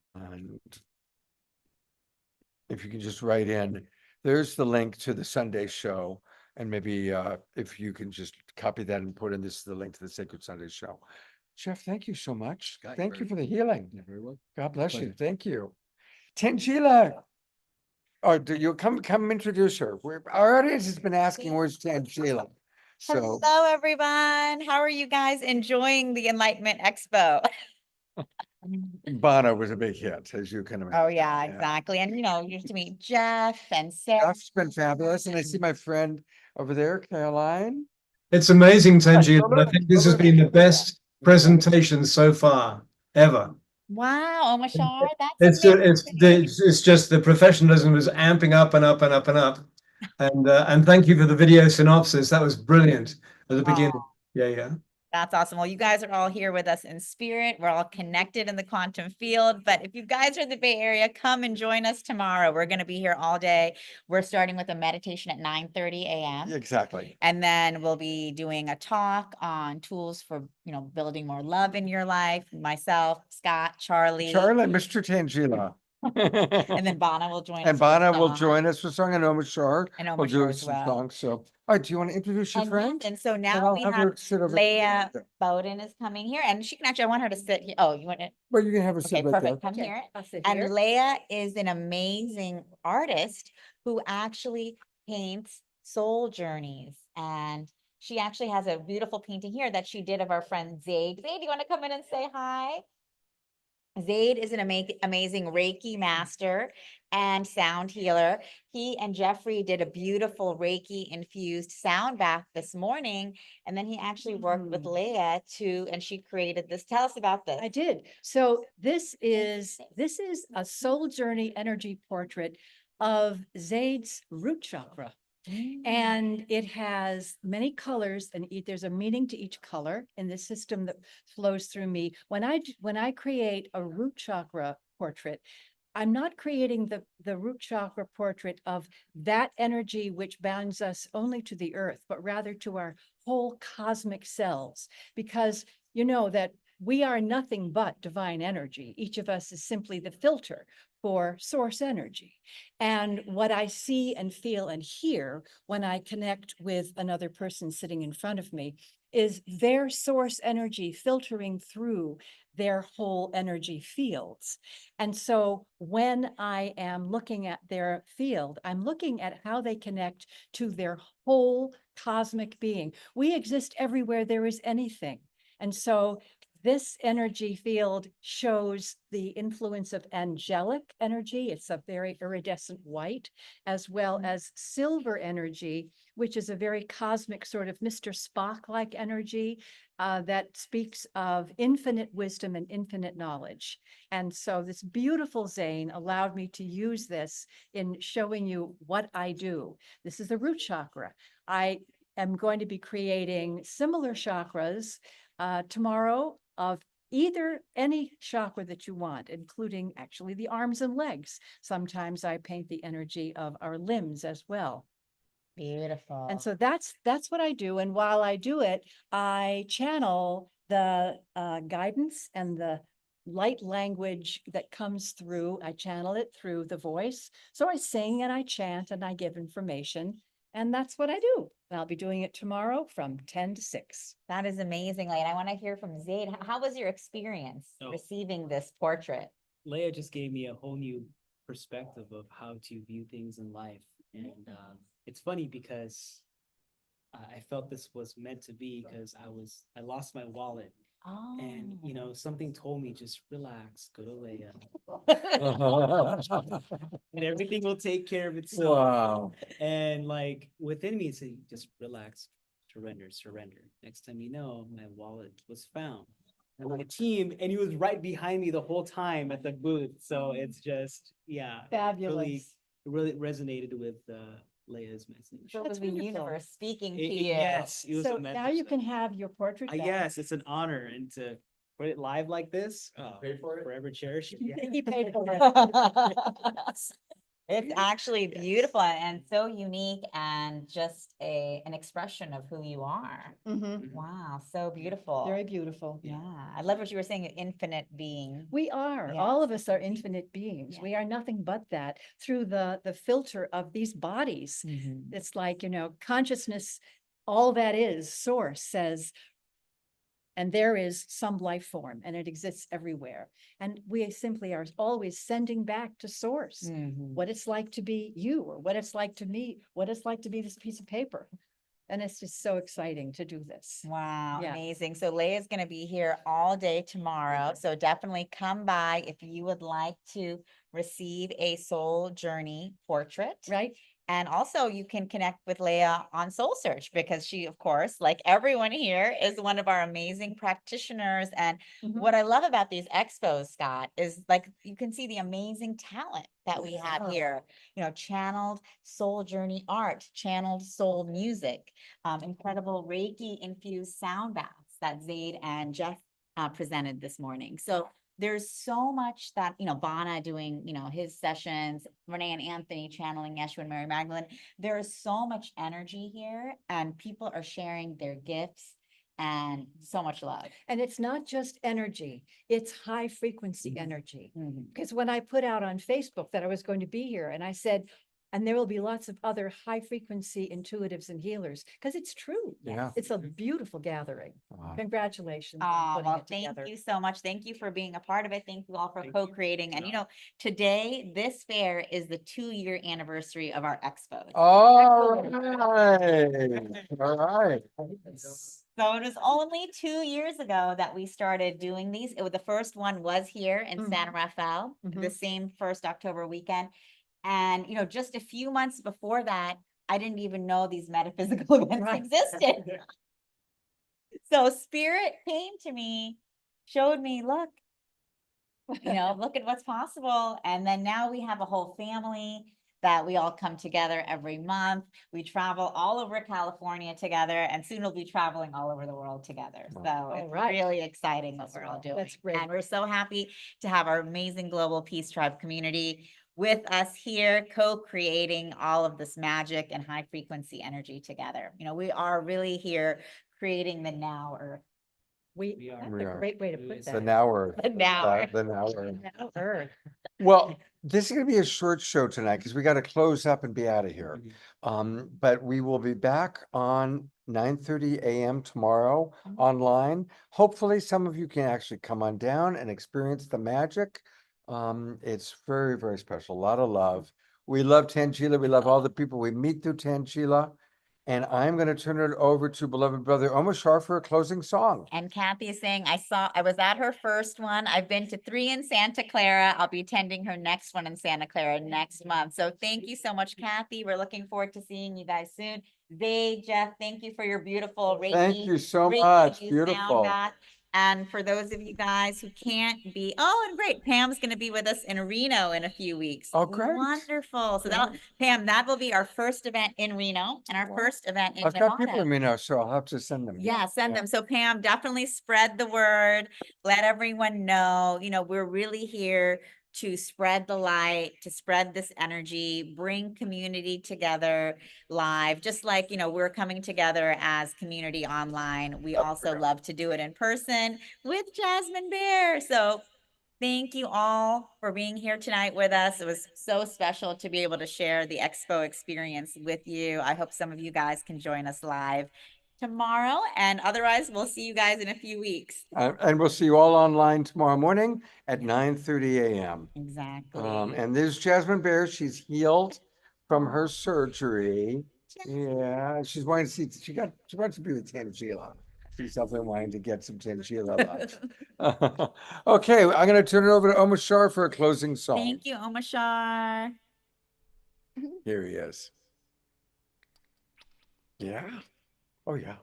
if you can just write in, there's the link to the Sunday show. And maybe if you can just copy that and put in this, the link to the Sacred Sunday show. Jeff, thank you so much. Scott, Thank you very for the healing. Very well. God bless you. Pleasure. Thank you. Tangela. Oh, do you come introduce her? Our audience has been asking, where's Tangela? So Hello, everyone. How are you guys enjoying the Enlightenment Expo? Bono was a big hit, as you can imagine. Oh, yeah, exactly. And, you know, you get to meet Jeff and Sarah. Jeff's been fabulous. And I see my friend over there, Caroline. It's amazing, Tanji. I think this has been the best presentation so far, ever. Wow, Omashar, It's amazing. it's just the professionalism is amping up and up and up and up. And thank you for the video synopsis. That was brilliant at the beginning. Yeah. That's awesome. Well, you guys are all here with us in spirit. We're all connected in the quantum field. But if you guys are in the Bay Area, come and join us tomorrow. We're going to be here all day. We're starting with a meditation at 9:30 a.m. Exactly. And then we'll be doing a talk on tools for, you know, building more love in your life. Myself, Scott, Charlie. Mr. Tangela. And then Bana will join us. And for a Bana will song. join us for song, and Omashar And will do Omashar as some well. songs. So, all right, do you want to introduce your And friend? yes, and so And now I'll we have have her sit over Leah there. Bowden is coming here, and she can actually, I want her to sit here. Oh, you want it? Well, you can have her Okay, sit right perfect. there. Come here. I'll sit And here. Leah is an amazing artist who actually paints soul journeys. And she actually has a beautiful painting here that she did of our friend Zaid. Zaid, you want to come in and say hi? Zaid is an amazing Reiki master and sound healer. He and Jeffrey did a beautiful Reiki infused sound bath this morning. And then he actually worked with Leah and she created this. Tell us about this. I did. So this is a soul journey energy portrait of Zaid's root chakra. And it has many colors, and there's a meaning to each color in this system that flows through me. When I create a root chakra portrait, I'm not creating the root chakra portrait of that energy which binds us only to the earth, but rather to our whole cosmic selves, because you know that we are nothing but divine energy. Each of us is simply the filter for source energy. And what I see and feel and hear when I connect with another person sitting in front of me is their source energy filtering through their whole energy fields. And so when I am looking at their field, I'm looking at how they connect to their whole cosmic being. We exist everywhere there is anything. And so this energy field shows the influence of angelic energy. It's a very iridescent white, as well as silver energy, which is a very cosmic sort of Mr. Spock-like energy that speaks of infinite wisdom and infinite knowledge. And so this beautiful Zane allowed me to use this in showing you what I do. This is the root chakra. I am going to be creating similar chakras tomorrow of either any chakra that you want, including actually the arms and legs. Sometimes I paint the energy of our limbs as well. Beautiful. And so that's what I do. And while I do it, I channel the guidance and the light language that comes through. I channel it through the voice. So I sing and I chant and I give information. And that's what I do. And I'll be doing it tomorrow from 10 to 6. That is amazing, Leigh. And I want to hear from Zaid. How was your experience Oh. receiving this portrait? Leia just gave me a whole new perspective of how to view things in life. And it's funny because I felt this was meant to be because I lost my wallet. Oh. And, you know, something told me just relax, go to Leia. And everything will take care of itself. Wow. And like within me, it said, just relax, surrender, surrender. Next time you know, my wallet was found. And my team, and he was right behind me the whole time at the booth. So it's just, yeah. Fabulous. Really resonated with Leia's message. So it was the universe speaking to It- you. yes, it was So a now message. you can have your portrait back. Yes, it's an honor, and to put it live like this, forever cherished. He paid for it. It's actually beautiful and so unique and just an expression of who you are. Wow, so beautiful. Very beautiful. Yeah, I love what you were saying, an infinite being. We are. Yes. All of us are infinite beings. We are nothing but that through the filter of these bodies. It's like, you know, consciousness, all that is, source says, and there is some life form and it exists everywhere. And we simply are always sending back to source what it's like to be you, or what it's like to me, what it's like to be this piece of paper. And it's just so exciting to do this. Wow, Yeah. amazing. So Leigh is going to be here all day tomorrow. So definitely come by if you would like to receive a soul journey portrait. Right. And also you can connect with Leia on Soul Search because she, of course, like everyone here, is one of our amazing practitioners. And what I love about these expos, Scott, is like you can see the amazing talent that we have here. You know, channeled soul journey art, channeled soul music, incredible Reiki infused sound baths that Zaid and Jeff presented this morning. So there's so much that, you know, Bana doing, you know, his sessions, Renee and Anthony channeling Yeshua and Mary Magdalene. There is so much energy here and people are sharing their gifts and so much love. And it's not just energy, it's high frequency energy. Because when I put out on Facebook that I was going to be here and I said, and there will be lots of other high frequency intuitives and healers, because it's true. Yeah. It's a beautiful gathering. Wow. Congratulations. on Oh, putting well, it thank together. you so much. Thank you for being a part of it. Thank you all for Thank you. co-creating. And you know, today, this fair is the 2-year anniversary of our expo. All right. All right. So it was only 2 years ago that we started doing these. The first one was here in San Rafael, the same first October weekend. And, you know, just a few months before that, I didn't even know these metaphysical events existed. So Spirit came to me, showed me, look, you know, look at what's possible. And then now we have a whole family that we all come together every month. We travel all over California together, and soon we'll be traveling all over the world together. So it's really exciting what we're all doing. That's great. And we're so happy to have our amazing Global Peace Tribe community with us here, co-creating all of this magic and high frequency energy together. You know, we are really here creating the now Earth. We are. That's We a are. great way to put that. The now Earth. The now Earth. The now Earth. Now Earth. Well, this is going to be a short show tonight because we got to close up and be out of here. But we will be back on 9:30 a.m. tomorrow online. Hopefully, some of you can actually come on down and experience the magic. It's very, very special. A lot of love. We love Tangela. We love all the people we meet through Tangela. And I'm going to turn it over to beloved brother Omar Shar for a closing song. And Kathy is saying, I was at her first one. I've been to 3 in Santa Clara. I'll be attending her next one in Santa Clara next month. So thank you so much, Kathy. We're looking forward to seeing you guys soon. Zay, Jeff, thank you for your beautiful Reiki. Thank you so Reiki much. sound Beautiful. bath. And for those of you guys who can't be, oh, and great, Pam's going to be with us in Reno in a few weeks. Oh, great. Wonderful. So Pam, that will be our first event in Reno and our first event in I've got people Nevada. in Reno, so I'll have to send them. Yeah, send them. So Pam, definitely spread the word. Let everyone know, we're really here to spread the light, to spread this energy, bring community together live, just like, we're coming together as community online. We also love to do it in person with Jasmine Bear. So thank you all for being here tonight with us. It was so special to be able to share the expo experience with you. I hope some of you guys can join us live tomorrow, and otherwise we'll see you guys in a few weeks. And we'll see you all online tomorrow morning at 9:30 a.m. Exactly. And there's Jasmine Bear. She's healed from her surgery. Yeah, she's wanting to see. She wants to be with Tangela. She's definitely wanting to get some Tangela love. Okay, I'm going to turn it over to Omar Shar for a closing song. Thank you, Omar Shar. Here he is. Yeah. Oh, yeah.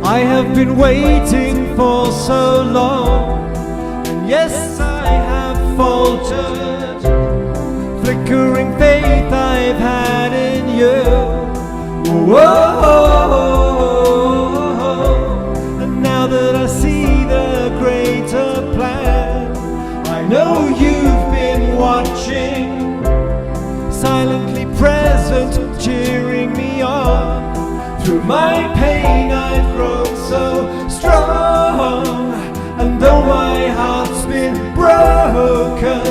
I have been waiting for so long, and yes, I have faltered. Flickering faith I've had in you. Whoa, and now that I see the greater plan, I know you've been watching, silently present, cheering me on. Through my pain I've grown so strong, and though my heart's been broken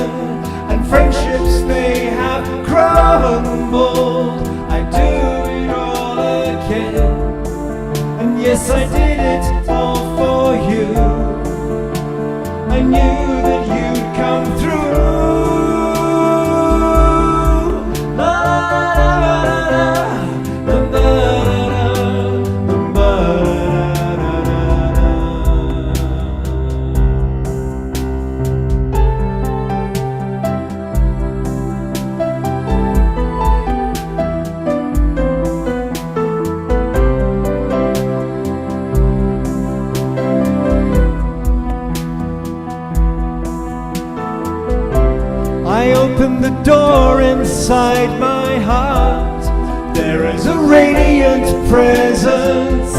and friendships they have crumbled, I do it all again. And yes, I did it all for you. I knew that you'd come through. I open the door inside my heart. There is a radiant presence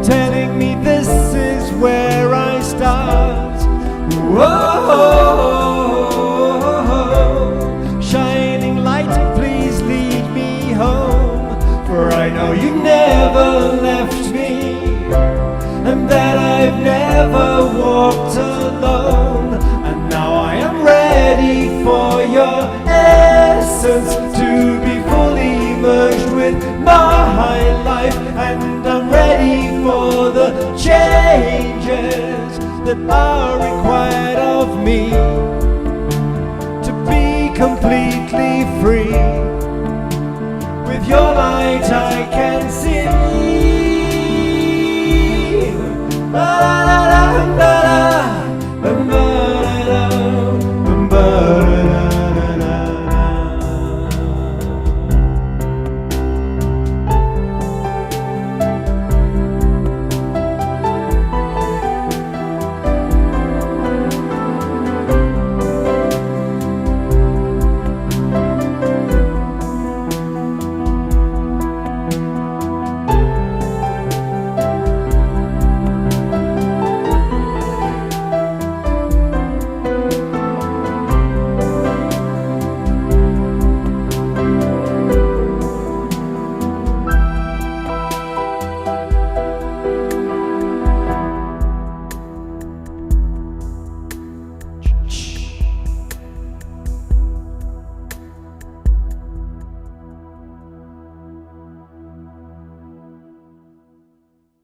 telling me this is where I start. Whoa, shining light, please lead me home, for I know you never left me, and that I've never walked alone. And now I am ready for your essence to be fully merged with my life, and I'm ready for the changes that are required of me to be completely free. With your light I can see. La, la, la, la, la, la,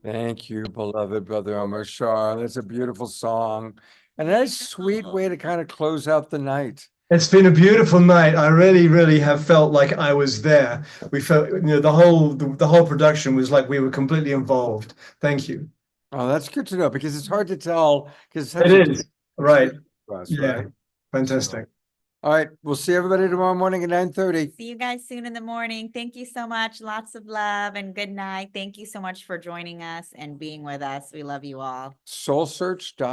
Thank you, beloved brother Omar Shah. That's a beautiful song. And a nice, sweet way to kind of close out the night. It's been a beautiful night. I really, really have felt like I was there. We felt, the whole production was like we were completely involved. Thank you. Oh, that's good to know because it's hard to tell because it's such It a is, different right. experience for us, Yeah. right? Fantastic. All right. We'll see everybody tomorrow morning at 9:30. See you guys soon in the morning. Thank you so much. Lots of love and good night. Thank you so much for joining us and being with us. We love you all. Soulsearch.com.